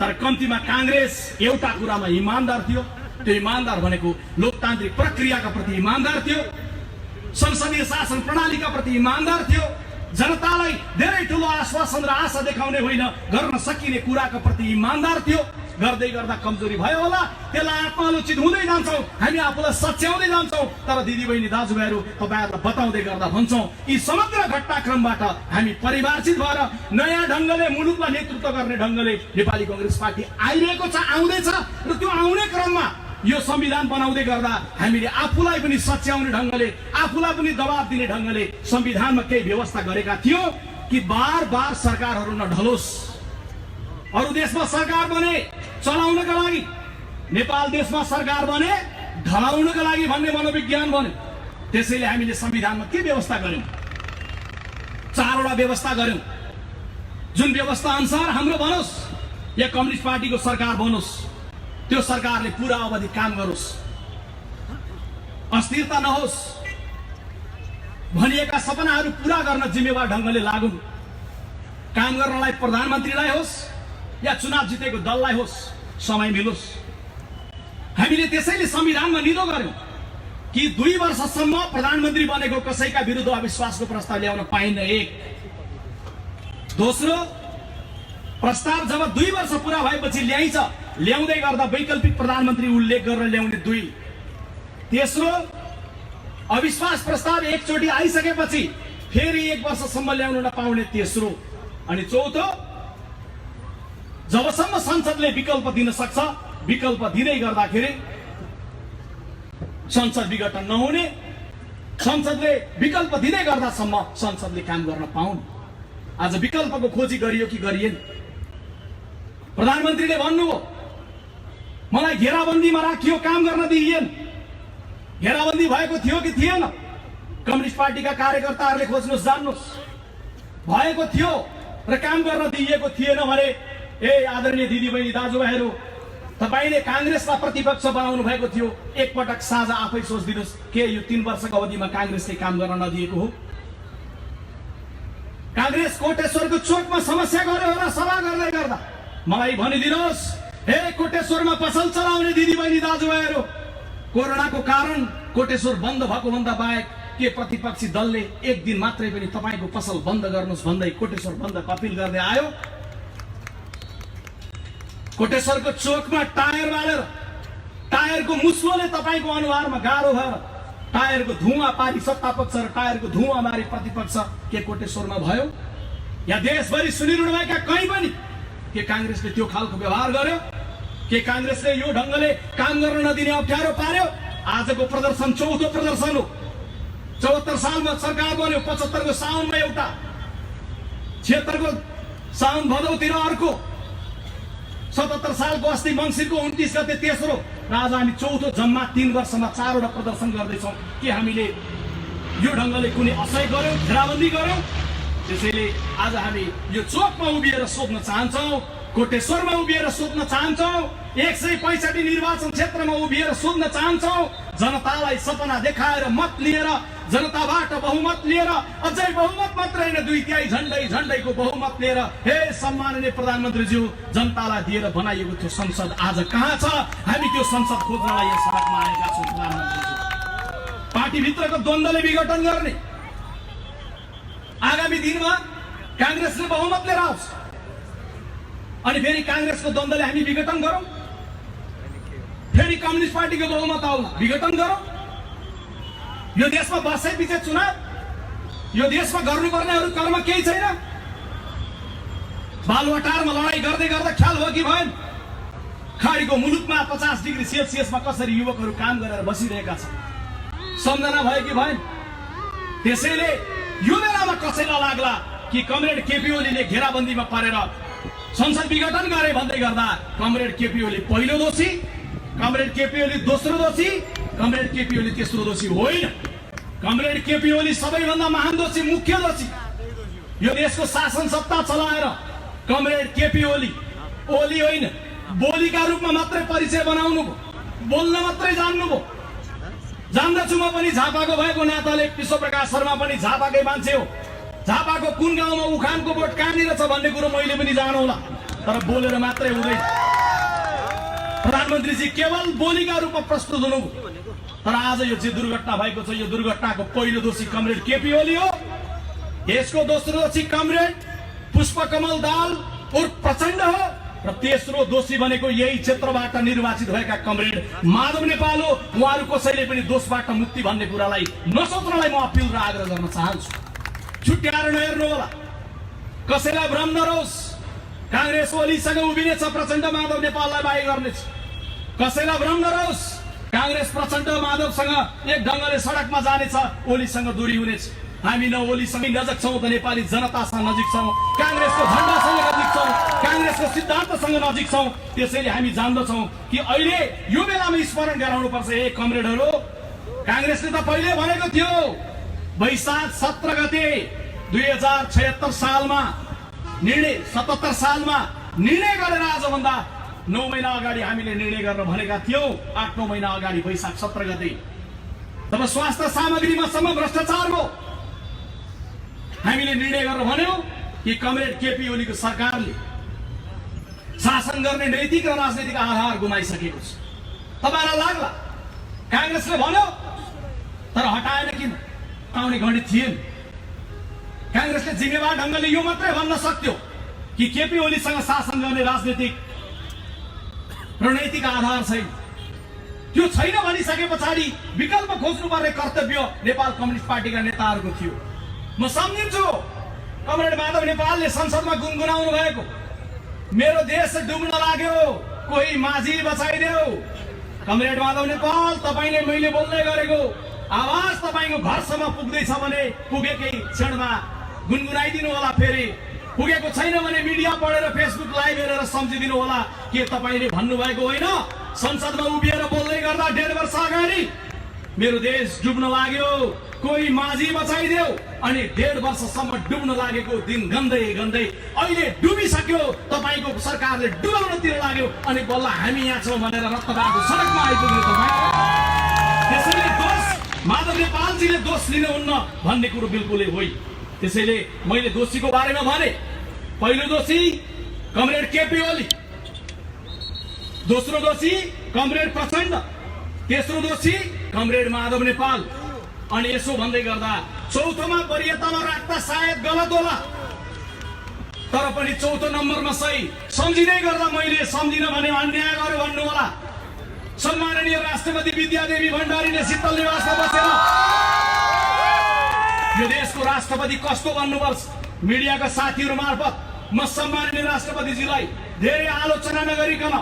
तर कम्तीमा कांग्रेस एउटा कुरामा इमानदार थियो, त्यो इमानदार भनेको लोकतान्त्रिक प्रक्रियाका प्रति इमानदार थियो, संसदीय शासन प्रणालीका प्रति इमानदार थियो, जनतालाई धेरै ठूलो आश्वासन र आशा देखाउने होइन गर्न सकिने कुराका प्रति इमानदार थियो। गर्दै गर्दा कमजोरी भयो होला, त्यसलाई आत्मालोचित हुँदै जान्छौं, हामी आफूलाई सच्याउँदै जान्छौं। तर दिदीबहिनी दाजुभाइहरू तपाईहरुलाई बताउँदै गर्दा भन्छौं यी समग्र घटनाक्रमबाट हामी परिवारचित भएर नयाँ ढंगले मुलुकलाई नेतृत्व गर्ने ढंगले नेपाली कांग्रेस पार्टी आइरहेको छ, आउँदैछ र त्यो आउने क्रममा यो संविधान बनाउँदै गर्दा हामीले आफूलाई पनि सच्याउने ढंगले, आफूलाई पनि दबाब दिने ढंगले संविधानमा केही व्यवस्था गरेका थियौं कि बार-बार सरकारहरू नढलोस्। अरु देशमा सरकार बने चलाउनका लागि, नेपाल देशमा सरकार बने ढलाउनका लागि भन्ने मनोविज्ञान बन्यो। त्यसैले हामीले संविधानमा के व्यवस्था गर्यौं? 4वटा व्यवस्था गर्यौं। जुन व्यवस्था अनुसार हाम्रो बनोस् या कम्युनिस्ट पार्टीको सरकार बनोस्, त्यो सरकारले पूरा अवधि काम गरोस्, अस्थिरता नहोस्, भनिएका सपनाहरू पूरा गर्न जिम्मेवार ढंगले लागुन्, काम गर्नलाई प्रधानमन्त्रीलाई होस् या चुनाव जितेको दललाई होस् समय मिलोस्। हामीले त्यसैले संविधानमा निदो गर्यौं कि 2 वर्षसम्म प्रधानमन्त्री बनेको कसैका विरुद्ध अविश्वासको प्रस्ताव ल्याउन पाइन्न। एक दोस्रो प्रस्ताव जब 2 वर्ष पूरा भएपछि ल्याइन्छ, ल्याउँदै गर्दा वैकल्पिक प्रधानमन्त्री उल्लेख गरेर ल्याउने 2। तेस्रो अविश्वास प्रस्ताव एकचोटी आइसकेपछि फेरि 1 वर्षसम्म ल्याउन नपाउने तेस्रो। अनि चौथो जबसम्म संसदले विकल्प दिन सक्छ, विकल्प दिँदै गर्दाखेरि संसद विघटन नहुने, संसदले विकल्प दिँदै गर्दासम्म संसदले काम गर्न पाउन्। आज विकल्पको खोजी गरियो कि गरिएन? प्रधानमन्त्रीले भन्नुभयो मलाई घेराबन्दीमा राखियो, काम गर्न दिइएन। घेराबन्दी भएको थियो कि थिएन? कम्युनिस्ट पार्टीका कार्यकर्ताहरूले खोज्नुहोस्, जान्नुहोस्। भएको थियो र काम गर्न दिइएको थिएन भने आदरणीय दिदीबहिनी दाजुभाइहरू, तपाईले कांग्रेसलाई प्रतिपक्ष बनाउनु भएको थियो, एकपटक साझा आफै सोच्दिनुस् के यो 3 वर्षको अवधिमा कांग्रेसले काम गर्न नदिएको हो? कांग्रेस कोटेश्वरको चोकमा समस्या गर्यो र सभा गर्दै गर्दा मलाई भनिदिनुहोस्, कोटेश्वरमा पसल चलाउने दिदीबहिनी दाजुभाइहरू, कोरोनाको कारण कोटेश्वर बन्द भएको भन्दा बाहेक के प्रतिपक्षी दलले एक दिन मात्रै पनि तपाईको पसल बन्द गर्नुस् भन्दै कोटेश्वर बन्दको अपिल गर्दै आयो? कोटेश्वरको चोकमा टायर बालेर टायरको मुस्लोले तपाईको अनुहारमा गाह्रो भएर टायरको धुवाँ पारी सत्तापक्ष र टायरको धुवाँ मारी प्रतिपक्ष के कोटेश्वरमा भयो? या देशभरि सुनिरहनु भएका कहीँ पनि के कांग्रेसले त्यो खालको व्यवहार गर्यो? के कांग्रेसले यो ढंगले काम गर्न नदिने अप्ठ्यारो पार्यो? आजको प्रदर्शन चौथो प्रदर्शन हो। 74 सालमा सरकार बन्यो, 75 को साउनमा एउटा, 76 को साउन भदौतिर अर्को, 77 सालको अस्ति मंसिरको 29 गते तेस्रो, र आज हामी चौथो, जम्मा 3 वर्षमा 4वटा प्रदर्शन गर्दैछौँ। के हामीले यो ढंगले कुनै असह्य गर्यौं, घेराबन्दी गर्यौं? त्यसैले आज हामी यो चोकमा उभिएर सोध्न चाहन्छौं, कोटेश्वरमा उभिएर सोध्न चाहन्छौं, 165 निर्वाचन क्षेत्रमा उभिएर सोध्न चाहन्छौं, जनतालाई सपना देखाएर मत लिएर, जनताबाट बहुमत लिएर, अझै बहुमत मात्र हैन 2/3 झण्डैको बहुमत लिएर, हे सम्माननीय प्रधानमन्त्रीज्यू, जनतालाई दिएर बनाइएको त्यो संसद आज कहाँ छ? हामी त्यो संसद खोज्नलाई यहाँ सडकमा आएका छौं। प्रधानमन्त्रीज्यू, पार्टीभित्रको द्वन्द्वले विघटन गर्ने, आगामी दिनमा कांग्रेसले बहुमत लिएर आओस् अनि फेरि कांग्रेसको द्वन्द्वले हामी विघटन गरौं, फेरि कम्युनिस्ट पार्टीको बहुमत आउला, विघटन गरौं। यो देशमा वर्षै पछि चुनाव, यो देशमा गर्नुपर्ने अरु कर्म केही छैन? बालुवाटारमा लडाई गर्दै गर्दा ख्याल हो कि भएन? खाडीको मुलुकमा 50 डिग्री सेल्सियसमा कसरी युवकहरू काम गरेर बसिरहेका छन्, सम्झना भयो कि भएन? त्यसैले यो बेलामा कसैलाई लाग्ला कि कमरेड केपी ओलीले घेराबन्दीमा परेर संसद विघटन गरे भन्दै गर्दा कमरेड केपी ओली पहिलो दोषी, कमरेड केपी ओली दोस्रो दोषी, कमरेड केपी ओली तेस्रो दोषी होइन। कमरेड केपी ओली सबैभन्दा महान दोषी, मुख्य दोषी। यो देशको शासन सत्ता चलाएर कमरेड केपी ओली होइन बोलीका रूपमा मात्रै परिचय बनाउनु भयो, बोल्न मात्रै जान्नुभयो। जान्दछु म पनि झापाको भएको नाताले विश्वप्रकाश शर्मा पनि झापाकै मान्छे हो। झापाको कुन गाउँमा उखानको बोट कहाँनिर छ भन्ने कुरो मैले पनि जानौला, तर बोलेर मात्रै हुँदैन। प्रधानमन्त्रीजी केवल बोलीका रूपमा प्रस्तुत हुनुभयो। तर आज यो जे दुर्घटना भएको छ, यो दुर्घटनाको पहिलो दोषी कमरेड केपी ओली हो। यसको दोस्रो दोषी कमरेड पुष्पकमल दाहाल उर्फ प्रचण्ड हो र तेस्रो दोषी भनेको यही क्षेत्रबाट निर्वाचित भएका कमरेड माधव नेपाल हो। उहाँहरू कसैले पनि दोषबाट मुक्ति भन्ने कुरालाई नसोच्नलाई म अपिल र आग्रह गर्न चाहन्छु। छुट्याएर नहेर्नु होला, कसैलाई भ्रम नरहोस्। कांग्रेस ओलीसँग उभिनेछ, प्रचण्ड माधव नेपाललाई बाई गर्नेछ। कसैलाई भ्रम नरहोस्, कांग्रेस प्रचण्ड माधवसँग एक ढङ्गले सडकमा जानेछ, ओलीसँग दूरी हुनेछ। हामी न ओलीसँग नजिक छौँ त नेपाली जनतासँग नजिक छौँ, कांग्रेसको झण्डासँग नजिक छौँ, कांग्रेसको सिद्धान्तसँग नजिक छौँ। त्यसैले हामी जान्दछौँ कि अहिले यो बेलामा स्मरण गराउनु पर्छ, हे कमरेडहरू, कांग्रेसले त पहिले भनेको थियो वैशाख 17 गते 2076 सालमा निर्णय 77 सालमा निर्णय गरेर आजभन्दा 9 महिना अगाडि हामीले निर्णय गर्न भनेका थियौँ। 8-9 महिना अगाडि वैशाख 17 गते तब स्वास्थ्य सामग्रीमा सम्म भ्रष्टाचार भयो। हामीले निर्णय गरेर भन्यौँ कि कमरेड केपी ओलीको सरकारले शासन गर्ने नैतिक र राजनैतिक आधार गुमाइसकेको छ। तपाईलाई लाग्ला कांग्रेसले भन्यो तर हटाएन किन? आउने घडी थिएन। कांग्रेसले जिम्मेवार ढङ्गले यो मात्रै भन्न सक्थ्यो कि केपी ओलीसँग शासन गर्ने राजनीतिक र नैतिक आधार छैन। त्यो छैन भनिसके पछाडि विकल्प खोज्नुपर्ने कर्तव्य नेपाल कम्युनिस्ट पार्टीका नेताहरूको थियो। म सम्झिन्छु कमरेड माधव नेपालले संसदमा गुनगुनाउनु भएको, मेरो देश डुब्न लाग्यो, कोही माझी बचाइदेऊ। कमरेड माधव नेपाल, तपाईले मैले बोल्दै गरेको आवाज तपाईको घरसम्म पुग्दैछ भने पुगेकै क्षणमा गुनगुनाइदिनु होला। फेरि पुगेको छैन भने मिडिया पढेर फेसबुक लाइभ हेरेर सम्झिदिनु होला के तपाईले भन्नुभएको होइन। संसदमा उभिएर बोल्दै गर्दा 1.5 वर्ष अगाडि मेरो देश डुब्न लाग्यो, कोही माझी बचाइदेऊ, अनि 1.5 वर्षसम्म डुब्न लागेको दिन गन्दै गन्दै अहिले डुबिसक्यो। तपाईको सरकारले डुबाउनतिर लाग्यो अनि बल्ल हामी यहाँ छौँ भनेर रत्तबाको सडकमा आइपुग्नु तपाईँ। त्यसैले दोष माधव नेपालजीले दोष लिनुहुन्न भन्ने कुरो बिल्कुलै होइन। त्यसैले मैले दोषीको बारेमा भने, पहिलो दोषी कमरेड केपी ओली, दोस्रो दोषी कमरेड प्रचण्ड, तेस्रो दोषी कमरेड माधव नेपाल। अनि यसो भन्दै गर्दा चौथोमा वरियतामा राख्दा सायद गलत होला, तर पनि चौथो नम्बरमा सही सम्झिँदै गर्दा मैले सम्झिन भने अन्याय गर्यो भन्नु होला। सम्माननीय राष्ट्रपति विद्यादेवी भण्डारीले शीतल निवासमा बसेर यो देशको राष्ट्रपति कस्तो बन्नुपर्छ मिडियाका साथीहरू मार्फत म सम्माननीय राष्ट्रपतिजीलाई धेरै आलोचना नगरिकन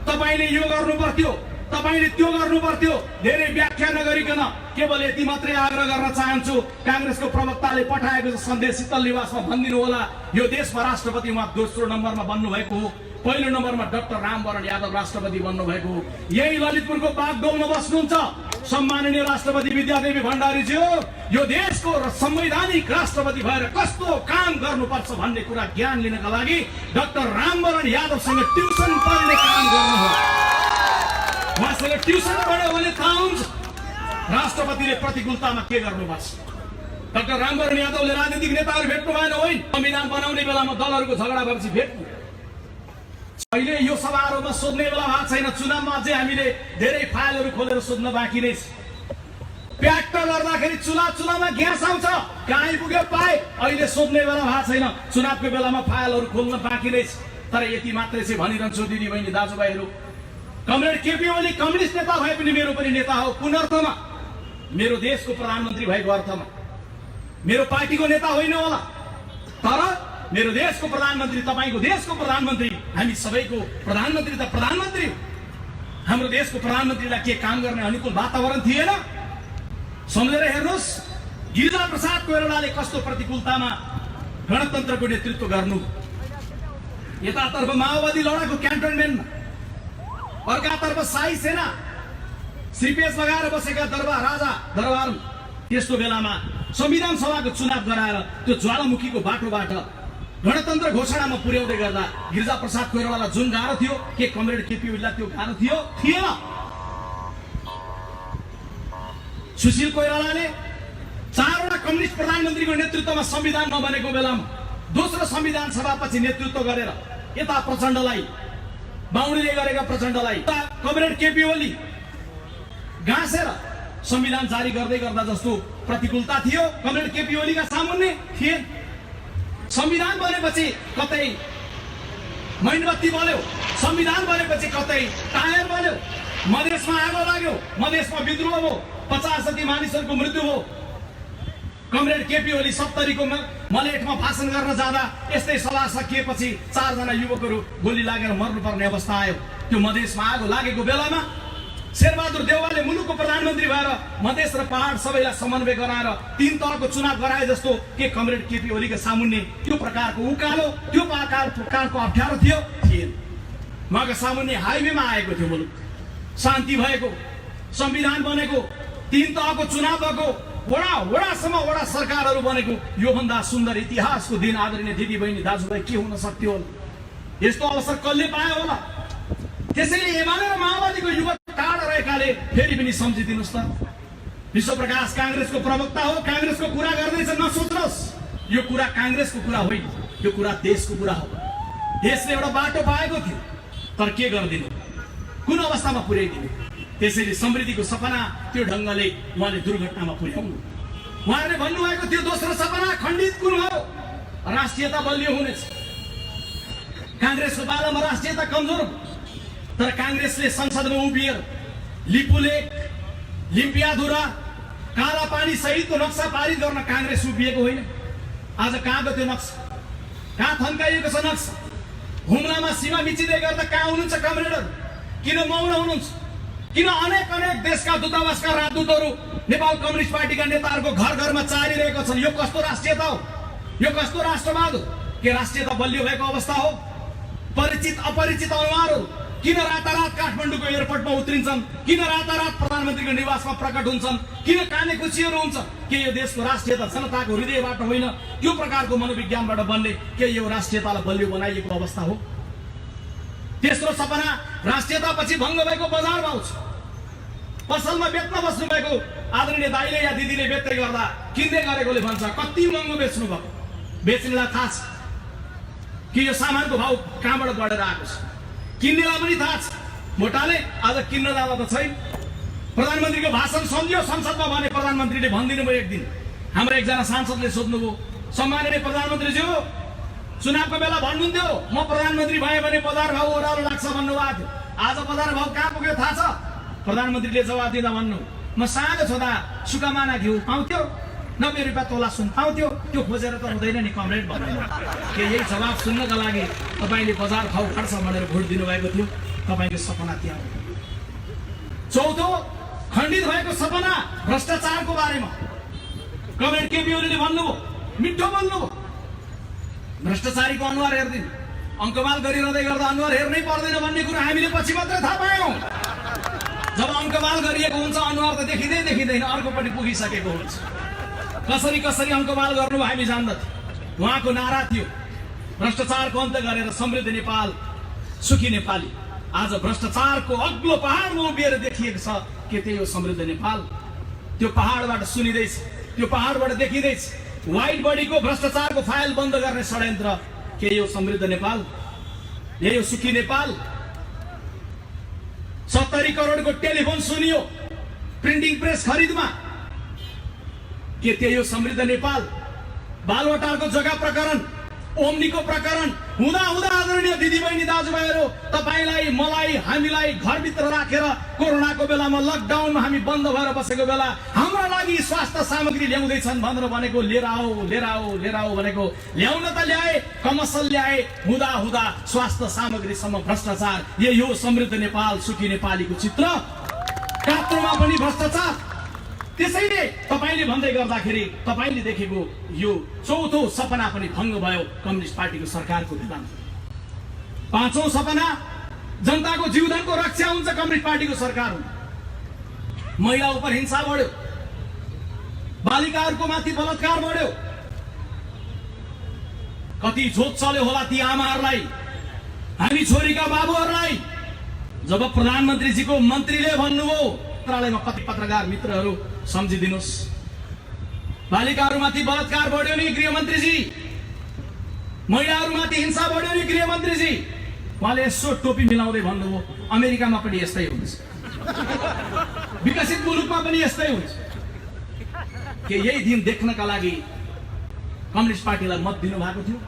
तपाईले यो गर्नु पर्थ्यो, तपाईले त्यो गर्नु पर्थ्यो, धेरै व्याख्या नगरिकन केवल यति मात्रै आग्रह गर्न चाहन्छु, कांग्रेसको प्रवक्ताले पठाएको सन्देश शीतल निवासमा भनिदिनु होला। यो देशमा राष्ट्रपति उहाँ दोस्रो नम्बरमा बन्नु भएको हो, पहिलो नम्बरमा डाक्टर रामवरण यादव राष्ट्रपति बन्नु भएको हो। यही ललितपुरको बागडोलमा बस्नुहुन्छ सम्माननीय राष्ट्रपति विद्यादेवी भण्डारीजी हो। यो देशको संवैधानिक राष्ट्रपति भएर कस्तो काम गर्नुपर्छ भन्ने कुरा ज्ञान लिनका लागि डाक्टर रामवरण यादवसँग ट्युसन पढ्ने काम गर्नु हो। उहाँसँग ट्युसन पढ्यो भने थाहा हुन्छ राष्ट्रपतिले प्रतिकूलतामा के गर्नुपर्छ। डाक्टर रामवरण यादवले राजनीतिक नेताहरू भेट्नु भएन होइन, संविधान बनाउने बेलामा दलहरूको झगडा भएपछि भेट्नु। अहिले यो समारोहमा सोध्ने बेला भएको छैन, चुनावमा अझै हामीले धेरै फाइलहरू खोलेर सोध्न बाँकी नै छ। प्याक्ट गर्दाखेरि चुनावमा ग्यास आउँछ, कहाँ पुग्यो पाए, अहिले सोध्ने बेला भएको छैन, चुनावको बेलामा फाइलहरू खोल्न बाँकी नै छ। तर यति मात्रै चाहिँ भनिरहन्छु दिदी बहिनी दाजुभाइहरू, कमरेड केपी ओली कम्युनिस्ट नेता भए पनि मेरो पनि नेता हो। कुन अर्थमा? मेरो देशको प्रधानमन्त्री भएको अर्थमा। मेरो पार्टीको नेता होइन होला, तर मेरो देशको प्रधानमन्त्री, तपाईको देशको प्रधानमन्त्री, हामी सबैको प्रधानमन्त्री त प्रधानमन्त्री हो। हाम्रो देशको प्रधानमन्त्रीलाई के काम गर्ने अनुकूल वातावरण थिएन? सम्झेर हेर्नुहोस्, गिरिजा प्रसाद कोइरालाले कस्तो प्रतिकूलतामा गणतन्त्रको नेतृत्व गर्नु। यतातर्फ माओवादी लडाको क्यान्टोनमेन्टमा, अर्कातर्फ शाही सेना श्रीपेश लगाएर बसेका दरबार त्यस्तो बेलामा संविधान सभाको चुनाव गराएर त्यो ज्वालामुखीको बाटोबाट गणतन्त्र घोषणामा पुर्याउँदै गर्दा गिरिजा प्रसाद कोइरालालाई जुन गाह्रो थियो, के कमरेड केपी ओलीलाई त्यो गाह्रो थियो? थिएन। सुशील कोइरालाले 4 वटा कम्युनिस्ट प्रधानमन्त्रीको नेतृत्वमा संविधान नबनेको बेलामा दोस्रो संविधान सभापछि नेतृत्व गरेर यता प्रचण्डलाई, बाहुनीले गरेका प्रचण्डलाई, कमरेड केपी ओली गाँसेर संविधान जारी गर्दै गर्दा जस्तो प्रतिकूलता थियो कमरेड केपी ओलीका सामुन्ने थिएन। संविधान बनेपछि कतै मैनबत्ती बल्यो, संविधान बनेपछि कतै टायर बल्यो, मधेसमा आगो लाग्यो, मधेसमा विद्रोह भयो, 50 जति मानिसहरूको मृत्यु भयो। कमरेड केपी ओली 70 को मलेटमा भाषण गर्न जाँदा यस्तै सभा सकिएपछि 4 जना युवकहरू गोली लागेर मर्नुपर्ने अवस्था आयो। त्यो मधेसमा आगो लागेको बेलामा शेरबहादुर देउवाले मुलुकको प्रधानमन्त्री भएर मधेस र पहाड सबैलाई समन्वय गराएर 3 तहको चुनाव गराए जस्तो के कमरेड केपी ओलीका सामुन्ने त्यो प्रकारको उकालो, त्यो प्रकारको अप्ठ्यारो थियो? थिएन। उहाँका सामुन्ने हाइवेमा आएको थियो मुलुक, शान्ति भएको, संविधान बनेको, 3 तहको चुनाव भएको, वडासम्म वडा सरकारहरू बनेको, योभन्दा सुन्दर इतिहासको दिन आदरणीय दिदीबहिनी दाजुभाइ के हुन सक्थ्यो होला? यस्तो अवसर कसले पायो होला? त्यसैले एमाले र माओवादीको युवक टाढा रहेकाले फेरि पनि सम्झिदिनुहोस् त। विश्वप्रकाश काङ्ग्रेसको प्रवक्ता हो, काङ्ग्रेसको कुरा गर्दैछ, नसोच्नुहोस्। यो कुरा काङ्ग्रेसको कुरा होइन, यो कुरा देशको कुरा हो। देशले एउटा बाटो पाएको थियो, तर के गरिदिनु, कुन अवस्थामा पुर्याइदिनु? त्यसैले समृद्धिको सपना त्यो ढङ्गले उहाँले दुर्घटनामा पुर्याउनु। उहाँले भन्नुभएको थियो दोस्रो सपना खण्डित कुन हो? राष्ट्रियता बलियो हुनेछ। काङ्ग्रेसको पालामा राष्ट्रियता कमजोर, तर काङ्ग्रेसले संसदमा उभिएर लिपुलेक, लिम्पियाधुरा, काला पानी सहितको नक्सा पारित गर्न काङ्ग्रेस उभिएको होइन। आज कहाँ गयो त्यो नक्सा? कहाँ थन्काइएको छ नक्सा? हुम्लामा सीमा मिचिँदै गर्दा कहाँ हुनुहुन्छ कमरेडहरू? किन मौन हुनुहुन्छ? किन अनेक देशका दूतावासका राजदूतहरू नेपाल कम्युनिस्ट पार्टीका नेताहरूको घर घरमा चारिरहेका छन्? यो कस्तो राष्ट्रियता हो? यो कस्तो राष्ट्रवाद हो? के राष्ट्रियता बलियो भएको अवस्था हो? परिचित अपरिचित अनुहारहरू किन रातारात काठमाडौँको एयरपोर्टमा उत्रिन्छन्? किन रातारात प्रधानमन्त्रीको निवासमा प्रकट हुन्छन्? किन काने खुसीहरू हुन्छ? के यो देशको राष्ट्रियता जनताको हृदयबाट होइन, त्यो प्रकारको मनोविज्ञानबाट बन्ने के यो राष्ट्रियतालाई बलियो बनाइएको अवस्था हो? तेस्रो सपना राष्ट्रियतापछि भङ्ग भएको बजार भाउ छ। पसलमा बेच्न बस्नु भएको आदरणीय दाइले या दिदीले बेच्दै गर्दा किन्दै गरेकोले भन्छ कति महँगो बेच्नु भएको। बेच्नेलाई थाहा छ कि यो सामानको भाउ कहाँबाट बढेर आएको छ, किन्नेलाई पनि थाहा छ। मोटाले आज किन्न जाँदा त छैन। प्रधानमन्त्रीको भाषण सम्झियो संसदमा भने प्रधानमन्त्रीले भनिदिनु भयो। एक दिन हाम्रो एकजना सांसदले सोध्नुभयो, सम्माननीय प्रधानमन्त्रीज्यू, चुनावको बेला भन्नुहुन्थ्यो म प्रधानमन्त्री भए भने बजार भाउ ओह्रालो लाग्छ भन्नुभएको थियो। आज बजार भाउ कहाँ पुग्यो थाहा छ? प्रधानमन्त्रीले जवाब दिँदा भन्नु, म सानो छँदा सुकामाना घिउ पाउँथ्यो, 90 रुपियाँ तोला सुन पाउँथ्यो, त्यो खोजेर त हुँदैन नि कमरेड भन्नु। के यही जवाब सुन्नका लागि तपाईँले बजार भाउ घट्छ भनेर भोट दिनुभएको थियो? तपाईँको सपना त्यहाँ हो। चौथो खण्डित भएको सपना भ्रष्टाचारको बारेमा कमरेड केपी ओलीले भन्नुभयो, मिठो बोल्नुभयो। भ्रष्टाचारीको अनुहार हेर्दिनु, अङ्कमाल गरिरहँदै गर्दा अनुहार हेर्नै पर्दैन भन्ने कुरा हामीले पछि मात्रै थाहा पायौँ। जब अङ्कमाल गरिएको हुन्छ अनुहार त देखिँदैन, अर्कोपट्टि पुगिसकेको हुन्छ। कसरी अङ्कमाल गर्नु हामी जान्दथ्यौँ। उहाँको नारा थियो भ्रष्टाचारको अन्त गरेर समृद्ध नेपाल, सुखी नेपाली। आज भ्रष्टाचारको अग्लो पहाडमा उभिएर देखिएको छ के त्यही हो समृद्ध नेपाल? त्यो पहाडबाट सुनिँदैछ, त्यो पहाडबाट देखिँदैछ व्हाइट बडीको भ्रष्टाचारको फाइल बन्द गर्ने षड्यन्त्र। के यो समृद्ध नेपाल? यही हो सुखी नेपाल? 70 करोडको टेलिफोन सुनियो प्रिन्टिङ प्रेस खरिदमा। के त्यही हो समृद्ध नेपाल? बालवाटारको जग्गा प्रकरण ओम्नीको प्रकरण हुँदा हुँदा आदरणीय दिदीबहिनी दाजुभाइहरू, तपाईलाई मलाई हामीलाई घरभित्र राखेर कोरोनाको बेलामा लकडाउनमा हामी बन्द भएर बसेको बेला हाम्रा लागि स्वास्थ्य सामग्री ल्याउँदैछन् भनेर भनेको लिएर आओ भनेको ल्याउन त ल्याए, कमसल ल्याए, हुँदा हुँदा स्वास्थ्य सामग्रीसम्म भ्रष्टाचार। यो समृद्ध नेपाल सुखी नेपालीको चित्र कात्रोमा पनि भ्रष्टाचार। त्यसैले तपाईले भन्दै गर्दाखेरि तपाईले देखेको यो चौथो सपना पनि भङ्ग भयो कम्युनिस्ट पार्टीको सरकारको बेलामा। पाँचौं सपना जनताको जीवनको रक्षा हुन्छ कम्युनिस्ट पार्टीको सरकार हुन्छ। महिला उपर हिंसा बढ्यो, बालिकाहरूको माथि बलात्कार बढ्यो। कति झोक चल्यो होला ती आमाहरूलाई, हामी छोरीका बाबुहरूलाई, जब प्रधानमन्त्रीजीको मन्त्रीले भन्नुभयो, मन्त्रालयमा कति पत्रकार मित्रहरू सम्झिदिनुस्, बालिकाहरूमाथि बलात्कार बढ्यो नि गृहमन्त्रीजी, महिलाहरूमाथि हिंसा बढ्यो नि गृहमन्त्रीजी। उहाँले यसो टोपी मिलाउँदै भन्नुभयो, अमेरिकामा पनि यस्तै हुन्छ, विकसित मुलुकमा पनि यस्तै हुन्छ। के यही दिन देख्नका लागि कम्युनिस्ट पार्टीलाई मत दिनु भएको थियो?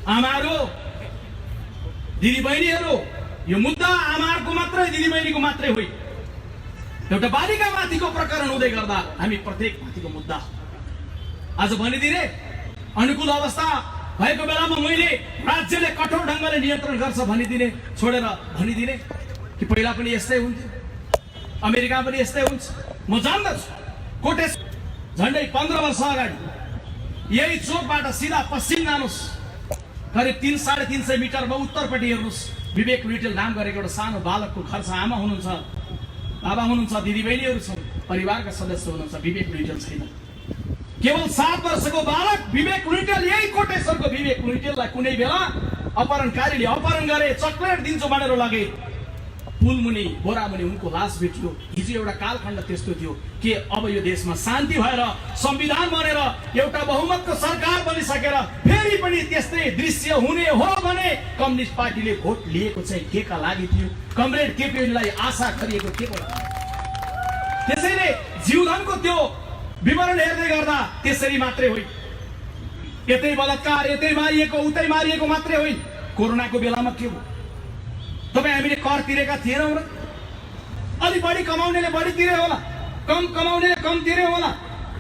आमाहरू, दिदीबहिनीहरू, यो मुद्दा आमाहरूको मात्रै दिदीबहिनीको मात्रै होइन। एउटा बालिका माथिको प्रकरण हुँदै गर्दा हामी प्रत्येक माथिको मुद्दा आज भनिदिने अनुकूल अवस्था भएको बेलामा मैले राज्यले कठोर ढङ्गले नियन्त्रण गर्छ भनिदिने छोडेर भनिदिने कि पहिला पनि यस्तै हुन्थ्यो, अमेरिका पनि यस्तै हुन्छ। म जान्दछु, कोटेश झन्डै 15 वर्ष अगाडि यही चोकबाट सिधा पश्चिम जानुस्, करिब 300-350 मिटरमा उत्तरपट्टि हेर्नुस्, विवेक लुइटेल नाम गरेको एउटा सानो बालकको घर छ। आमा हुनुहुन्छ, बाबा हुनुहुन्छ, दिदीबहिनीहरू छन्, परिवारका सदस्य हुनुहुन्छ, विवेक लुइटेल छैन। केवल 7 वर्षको बालक विवेक लुइटेल, यही कोटेश्वरको विवेक लुइटेललाई कुनै बेला अपहरणकारीले अपहरण गरे, चक्लेट दिन्छु भनेर लगे, पुलमुनि बोरामुनि उनको लास भेटियो। हिजो एउटा कालखण्ड त्यस्तो थियो कि अब यो देशमा शान्ति भएर संविधान बनेर एउटा बहुमतको सरकार बनिसकेर फेरि पनि त्यस्तै दृश्य हुने हो भने कम्युनिस्ट पार्टीले भोट लिएको चाहिँ के का लागि थियो? कमरेड केपी ओलीलाई आशा गरिएको के को लागि? त्यसैले जीवनको त्यो विवरण हेर्दै गर्दा त्यसरी मात्रै होइन, यतै बलात्कार, यतै मारिएको, उतै मारिएको मात्रै होइन। कोरोनाको बेलामा के हो? तपाईँ हामीले कर तिरेका थिएनौँ र? अलि बढी कमाउनेले बढी तिरे होला, कम कमाउनेले कम तिरे होला,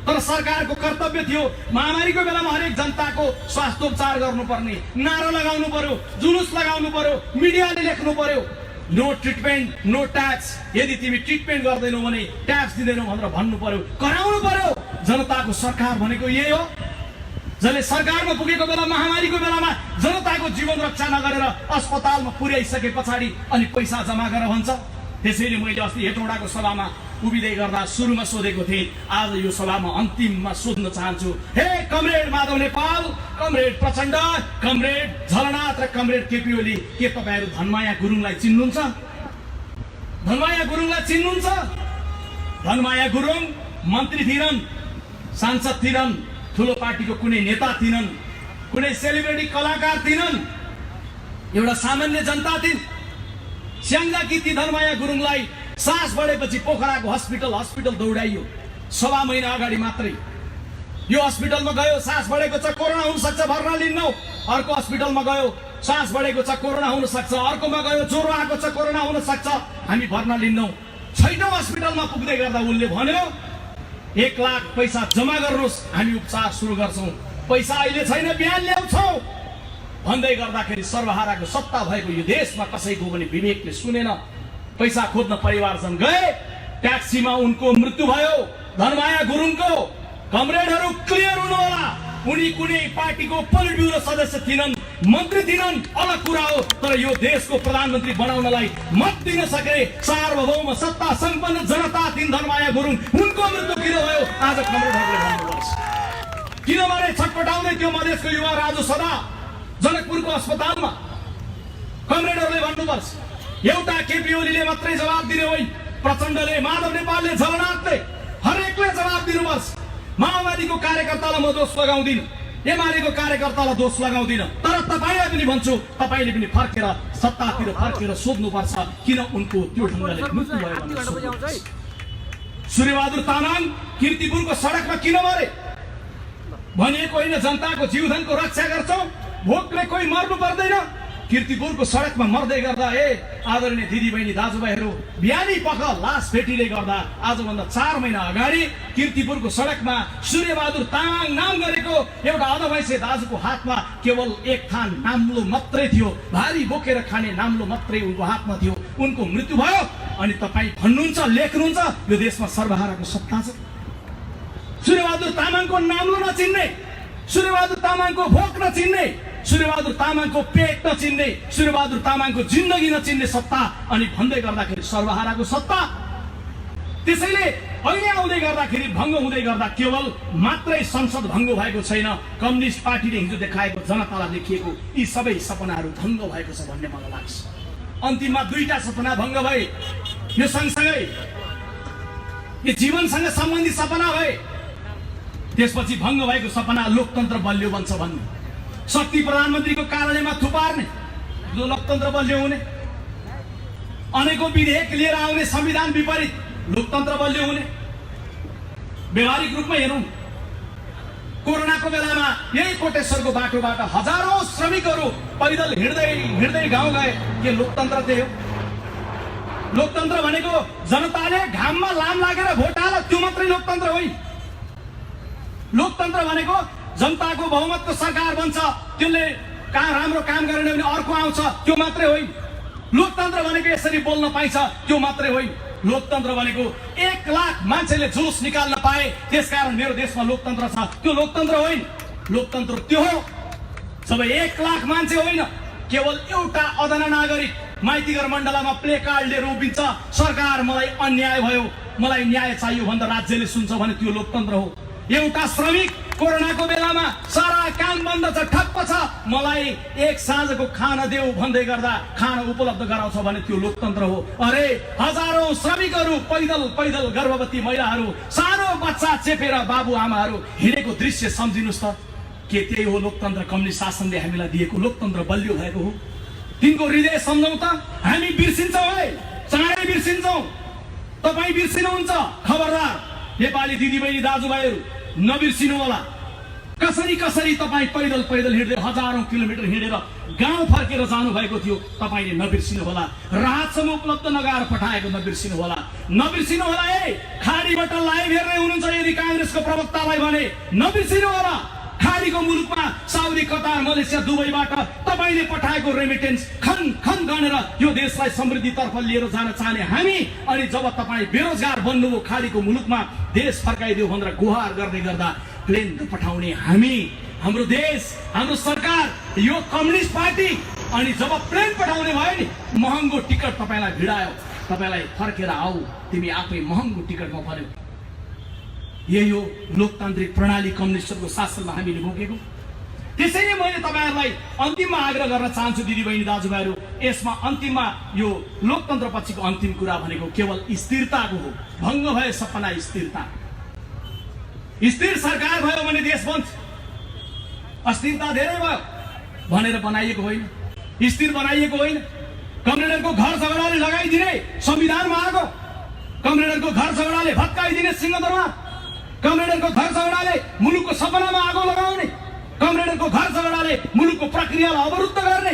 तर सरकारको कर्तव्य थियो महामारीको बेलामा हरेक जनताको स्वास्थ्योपचार गर्नुपर्ने, नारा लगाउनु पर्यो, जुलुस लगाउनु पर्यो, मिडियाले लेख्नु पर्यो, नो ट्रिटमेन्ट नो ट्याक्स। यदि तिमी ट्रिटमेन्ट गर्दैनौ भने ट्याक्स दिँदैनौ भनेर भन्नु पर्यो, कराउनु पर्यो। जनताको सरकार भनेको यही हो, जसले सरकारमा पुगेको बेला महामारीको बेलामा जनताको जीवन रक्षा नगरेर अस्पतालमा पुर्याइसके पछाडि अनि पैसा जम्मा गरेर भन्छ। त्यसैले मैले अस्ति हेटौडाको सभामा उभिँदै गर्दा सुरुमा सोधेको थिएँ, आज यो सभामा अन्तिममा सोध्न चाहन्छु, हे comrade Madhav Nepal, comrade Prachanda, comrade Jhalanath र कमरेड केपी ओली, के तपाईँहरू धनमाया गुरुङलाई चिन्नुहुन्छ? धनमाया गुरुङलाई चिन्नुहुन्छ? धनमाया गुरुङ मन्त्री थिएनन्, सांसद थिएनन्, ठुलो पार्टीको कुनै नेता थिएनन्, कुनै सेलिब्रिटी कलाकार थिएनन्, एउटा सामान्य जनता थिइन्। स्याङ्जा किती धनमाया गुरुङलाई सास बढेपछि पोखराको हस्पिटल दौडाइयो 6 महिना अगाडि मात्रै। यो हस्पिटलमा गयो, सास बढेको छ, कोरोना हुन सक्छ, भर्ना लिन्नौ। अर्को हस्पिटलमा गयो, सास बढेको छ, कोरोना हुन सक्छ। अर्कोमा गयो, ज्वरो आएको छ, कोरोना हुन सक्छ, हामी भर्ना लिन्नौ। 6औं हस्पिटलमा पुग्दै गर्दा उनले भन्यो, 1 लाख पैसा जम्मा गर्नुहोस्, हामी उपचार सुरु गर्छौँ। पैसा अहिले छैन, बिहान ल्याउँछौँ भन्दै गर्दाखेरि सर्वहाराको सत्ता भएको यो देशमा कसैको पनि विवेकले सुनेन। पैसा खोज्न परिवारसँग गए, ट्याक्सीमा उनको मृत्यु भयो। धनमाया गुरुङको कमरेडहरू क्लियर हुनु होला, उनी कुनै पार्टीको पोलिट ब्युरो सदस्य थिएनन्, मन्त्री थिएनन्, अलग कुरा हो, तर यो देशको प्रधानमन्त्री बनाउनलाई मत दिन सके सार्वभौम सत्ता सम्पन्न जनता थिइन् धनमाया गुरुङ। उनको मृत्यु किन भयो? आज कमरेडहरूले भन्नुपर्छ। किनभने छटपटाउँदै त्यो मधेसको युवा राजु सदा जनकपुरको अस्पतालमा कमरेडहरूले भन्नुपर्छ। एउटा केपी ओलीले मात्रै जवाब दिने होइन, प्रचण्डले, माधव नेपालले, झलनाथले, हरेकले जवाब दिनुपर्छ। माओवादीको कार्यकर्तालाई म दोष लगाउँदिन, एमालेको कार्यकर्तालाई दोष लगाउँदिन, तर तपाईँलाई पनि भन्छु, तपाईँले पनि फर्केर सत्तातिर फर्केर सोध्नुपर्छ किन उनको त्यो ढङ्गले मृत्यु भयो भनेर सोध्नुपर्छ। सूर्यबहादुर तामाङ कीर्तिपुरको सडकमा किन मरे? भनेको होइन, जनताको जीवधनको रक्षा गर्छौं, भोकले कोही मर्नु पर्दैन। कीर्तिपुरको सडकमा मर्दै गर्दा आदरणीय दिदीबहिनी दाजुभाइहरू बिहानी पख लास भेटिले गर्दा आजभन्दा 4 महिना अगाडि कीर्तिपुरको सडकमा सूर्यबहादुर तामाङ नाम गरेको एउटा अधवैँसे दाजुको हातमा केवल एक थान नाम्लो मात्रै थियो, भारी बोकेर खाने नाम्लो मात्रै उनको हातमा थियो। उनको मृत्यु भयो। अनि तपाईँ भन्नुहुन्छ, लेख्नुहुन्छ यो देशमा सर्वहाराको सत्ता छ। सूर्यबहादुर तामाङको नाम्लो नचिन्ने, सूर्यबहादुर तामाङको भोक नचिन्ने, सूर्यबहादुर तामाङको पेट नचिन्ने, सूर्यबहादुर तामाङको जिन्दगी नचिन्ने सत्ता अनि भन्दै गर्दाखेरि सर्वहाराको सत्ता। त्यसैले अहिले आउँदै गर्दाखेरि भङ्ग हुँदै गर्दा केवल मात्रै संसद भङ्ग भएको छैन, कम्युनिस्ट पार्टीले हिजो देखाएको जनतालाई देखिएको यी सबै सपनाहरू भङ्ग भएको छ भन्ने मलाई लाग्छ। अन्तिममा 2टा सपना भङ्ग भए। यो सँगसँगै यो जीवनसँग सम्बन्धित सपना भए। त्यसपछि भङ्ग भएको सपना लोकतन्त्र बलियो बन्छ भन्ने, शक्ति प्रधानमन्त्रीको कार्यालयमा थुपार्ने, जो लोकतन्त्र बलियो हुने, अनेकौं विधेयक लिएर आउने, संविधान विपरीत लोकतन्त्र बलियो हुने। व्यवहारिक रूपमा हेरौं, कोरोनाको बेलामा यही कोटेश्वरको बाटोबाट हजारौं श्रमिकहरू पैदल हिँड्दै गाउँ गए। के लोकतन्त्र थियो? लोकतन्त्र भनेको जनताले घाममा लाम लागेर भोट हाल, त्यो मात्रै लोकतन्त्र होइन। लोकतन्त्र भनेको जनताको बहुमतको सरकार बन्छ, त्यसले राम्रो काम गरेन भने अर्को आउँछ, त्यो मात्रै होइन। लोकतन्त्र भनेको यसरी बोल्न पाइन्छ, त्यो मात्रै होइन। लोकतन्त्र भनेको 1 लाख मान्छेले जुलुस निकाल्न पाए, त्यसकारण मेरो देशमा लोकतन्त्र छ, त्यो लोकतन्त्र होइन। लोकतन्त्र त्यो हो जब 1 लाख मान्छे होइन, केवल एउटा अदना नागरिक माइतीघर मण्डलामा प्ले कार्ड लिएर उभिन्छ, सरकार मलाई अन्याय भयो, मलाई न्याय चाहियो भन्दा राज्यले सुन्छ भने त्यो लोकतन्त्र हो। एउटा श्रमिक कोरोनाको बेलामा सारा काम बन्द छ, ठप्प छ, मलाई एक साँझको खाना देऊ भन्दै गर्दा खाना उपलब्ध गराउँछ भने त्यो लोकतन्त्र हो। अरे हजारौं श्रमिकहरू पैदल गर्भवती महिलाहरू, सानो बच्चा चेपेर बाबुआमाहरू हिँडेको दृश्य सम्झिनुस् त। के त्यही हो लोकतन्त्र? कम्युनिस्ट शासनले हामीलाई दिएको लोकतन्त्र बलियो भएको हो। तिनको हृदय सम्झौँ त, हामी बिर्सिन्छौँ है, चाँडै बिर्सिन्छौँ। तपाईँ बिर्सिनुहुन्छ, खबरदार नेपाली दिदीबहिनी दाजुभाइहरू नबिर्सिनु होला। कसरी तपाईँ पैदल हिँड्दै हजारौं किलोमिटर हिँडेर गाउँ फर्केर जानु भएको थियो, तपाईँले नबिर्सिनु होला। राहतसम्म उपलब्ध नगराएर पठाएको नबिर्सिनु होला। नबिर्सिनु होला खाडीबाट लाइभ हेर्दै हुनुहुन्छ यदि कांग्रेसको प्रवक्तालाई भने नबिर्सिनु होला। खाडीको मुलुकमा साउदी, कतार, मलेसिया, दुबईबाट तपाईले पठाएको रेमिटेन्स खन गनेर यो देशलाई समृद्धितर्फ लिएर जान चाहने हामी, अनि जब तपाईँ बेरोजगार बन्नुभयो खाडीको मुलुकमा देश फर्काइदियो भनेर गुहार गर्दै गर्दा प्लेन पठाउने हामी, हाम्रो देश, हाम्रो सरकार, यो कम्युनिस्ट पार्टी। अनि जब प्लेन पठाउने भयो नि, महँगो टिकट तपाईलाई भिडायो, तपाईलाई फर्केर आऊ, तिमी आफै महँगो टिकटमा पर्यो। यही हो लोकतान्त्रिक प्रणाली, कम्युनिस्टको शासनमा हामीले भोगेको। त्यसैले मैले तपाईहरुलाई अन्तिममा आग्रह गर्न चाहन्छु दिदीबहिनी दाजुभाइहरू, यसमा अन्तिममा यो लोकतन्त्र पछिको अन्तिम कुरा भनेको केवल स्थिरताको हो। भङ्ग भए सपना स्थिरता। स्थिर सरकार भयो भने देश बन्छ। अस्थिरता धेरै भयो भनेर बनाइएको होइन, स्थिर बनाइएको होइन। कमरेडरको घर झगडाले लगाइदिने संविधानमा आएको, कमरेडरको घर झगडाले भत्काइदिने सिंहदरबार, कमरेडरको घर झगडाले मुलुकको सपनामा आगो लगाउने, कमरेडरको घर झगडाले मुलुकको प्रक्रियालाई अवरुद्ध गर्ने।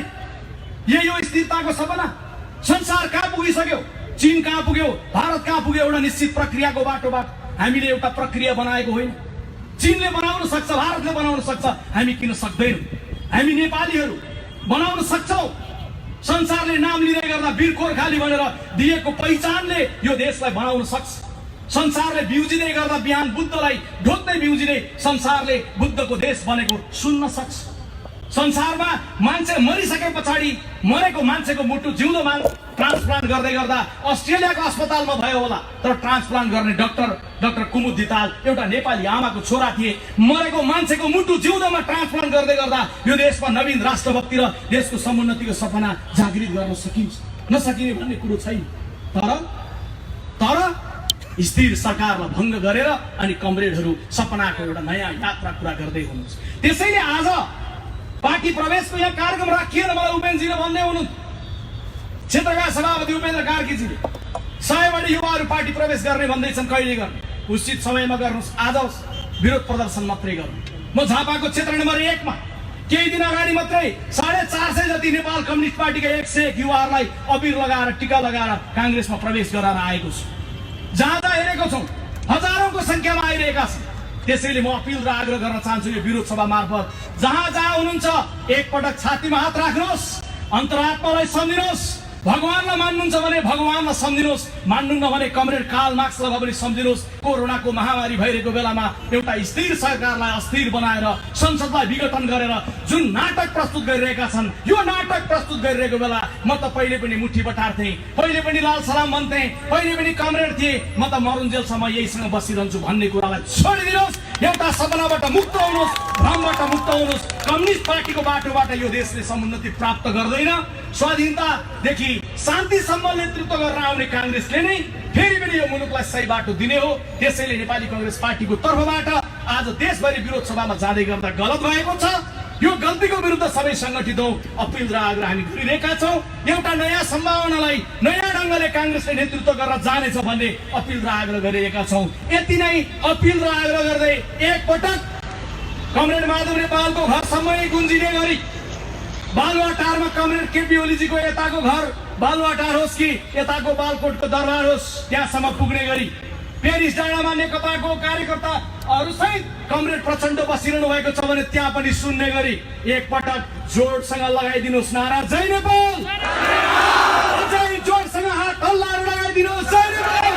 यही हो स्थिरताको सपना। संसार कहाँ पुगिसक्यो? चीन कहाँ पुग्यो? भारत कहाँ पुग्यो? एउटा निश्चित प्रक्रियाको बाटोबाट। हामीले एउटा प्रक्रिया बनाएको होइन। चीनले बनाउन सक्छ, भारतले बनाउन सक्छ, हामी किन सक्दैनौँ? हामी नेपालीहरू बनाउन सक्छौँ। संसारले नाम लिँदै गर्दा वीर गोर्खाली भनेर दिएको पहिचानले यो देशलाई बनाउन सक्छ। संसारले बिउजिँदै गर्दा बिहान बुद्धलाई ढोक्दै बिउजिँदै संसारले बुद्धको देश बनेको सुन्न सक्छ। संसारमा मान्छे मरिसके पछाडि मरेको मान्छेको मुटु जिउँदो ट्रान्सप्लान्ट गर्दै गर्दा अस्ट्रेलियाको अस्पतालमा भयो होला, तर ट्रान्सप्लान्ट गर्ने डाक्टर कुमुद धिताल एउटा नेपाली आमाको छोरा थिए। मरेको मान्छेको मुटु जिउँदोमा ट्रान्सप्लान्ट गर्दै गर्दा यो देशमा नवीन राष्ट्रभक्ति र देशको समुन्नतिको सपना जागृत गर्न सकिन्छ, नसकिने भन्ने कुरो छैन। तर स्थिर सरकारलाई भङ्ग गरेर अनि कमरेडहरू सपनाको एउटा नयाँ यात्रा पूरा गर्दै हुनुहुन्छ। त्यसैले आज पार्टी प्रवेशको यहाँ कार्यक्रम राखिएन। मलाई उपेन्द्रजीले भन्दै हुनु, क्षेत्रका सभापति उपेन्द्र कार्कीजीले 100 बढी युवाहरू पार्टी प्रवेश गर्ने भन्दैछन्। कहिले गर्ने? उचित समयमा गर्नुहोस्, आज विरोध प्रदर्शन मात्रै गर्नु। म झापाको क्षेत्र नम्बर 1 मा केही दिन अगाडि मात्रै 450 जति नेपाल कम्युनिस्ट पार्टीका 101 युवाहरूलाई अबिर लगाएर टिका लगाएर कांग्रेसमा प्रवेश गराएर आएको छु। जहाँ जहाँ हेरेको छौं हजारौंको संख्यामा आइरहेका छन्। त्यसैले म अपिल र आग्रह गर्न चाहन्छु यो विरोध सभा मार्फत जहाँ जहाँ हुनुहुन्छ एकपटक छातीमा हात राख्नुहोस्, अन्तरात्मालाई सम्झिनुहोस्। भगवानलाई मान्नुहुन्छ भने भगवानलाई सम्झिनुहोस्, मान्नुहुन्न भने कमरेड कार्ल मार्क्सलाई पनि सम्झिनुहोस्। कोरोनाको महामारी भइरहेको बेलामा एउटा स्थिर सरकारलाई अस्थिर बनाएर संसदलाई विघटन गरेर जुन नाटक प्रस्तुत गरिरहेका छन्, यो नाटक प्रस्तुत गरिरहेको बेला म त पहिले पनि मुठी बटार्थे, पहिले पनि लाल सलाम भन्थे, पहिले पनि कमरेड थिए, म त मरुन्जेलसम्म यहीसँग बसिरहन्छु भन्ने कुरालाई छोडिदिनुहोस्। एउटा सपनाबाट मुक्त हुनुहोस्, भ्रमबाट मुक्त हुनुहोस्। कम्युनिस्ट पार्टीको बाटोबाट यो देशले समुन्नति प्राप्त गर्दैन। स्वाधीनतादेखि शान्तिसम्म नेतृत्व गर्न आउने कांग्रेसले नै फेरि पनि यो मुलुकलाई सही बाटो दिने हो। त्यसैले नेपाली कांग्रेस पार्टीको तर्फबाट आज देशभरि विरोध सभामा जाँदै गर्दा गलत भएको छ। यो गल्तीको विरुद्ध सबै संगठित हौ, अपिल र आग्रह हामी गरिरहेका छौं। एउटा नयाँ सम्भावनालाई नयाँ ढंगले कांग्रेसले नेतृत्व गरेर जानेछ भन्ने अपिल र आग्रह गरिरहेका छौं। यति नै अपिल र आग्रह गर्दै एकपटक कमरेड माधव नेपालको घरसम्मै गुन्जिने गरी बालुवाटारमा कमरेड केपी ओलीजीको यताको घर बालुवाटार होस् कि यताको बालकोटको दरबार होस्, त्यहाँसम्म पुग्ने गरी पेरिस डाँडामा नेकपाको कार्यकर्ताहरू सहित कमरेड प्रचण्ड बसिरहनु भएको छ भने त्यहाँ पनि सुन्ने गरी एकपटक जोडसँग लगाइदिनुहोस् नारा जय नेपाल, जोडसँग हात हल्लाहरू लगाइदिनुहोस् जय नेपाल।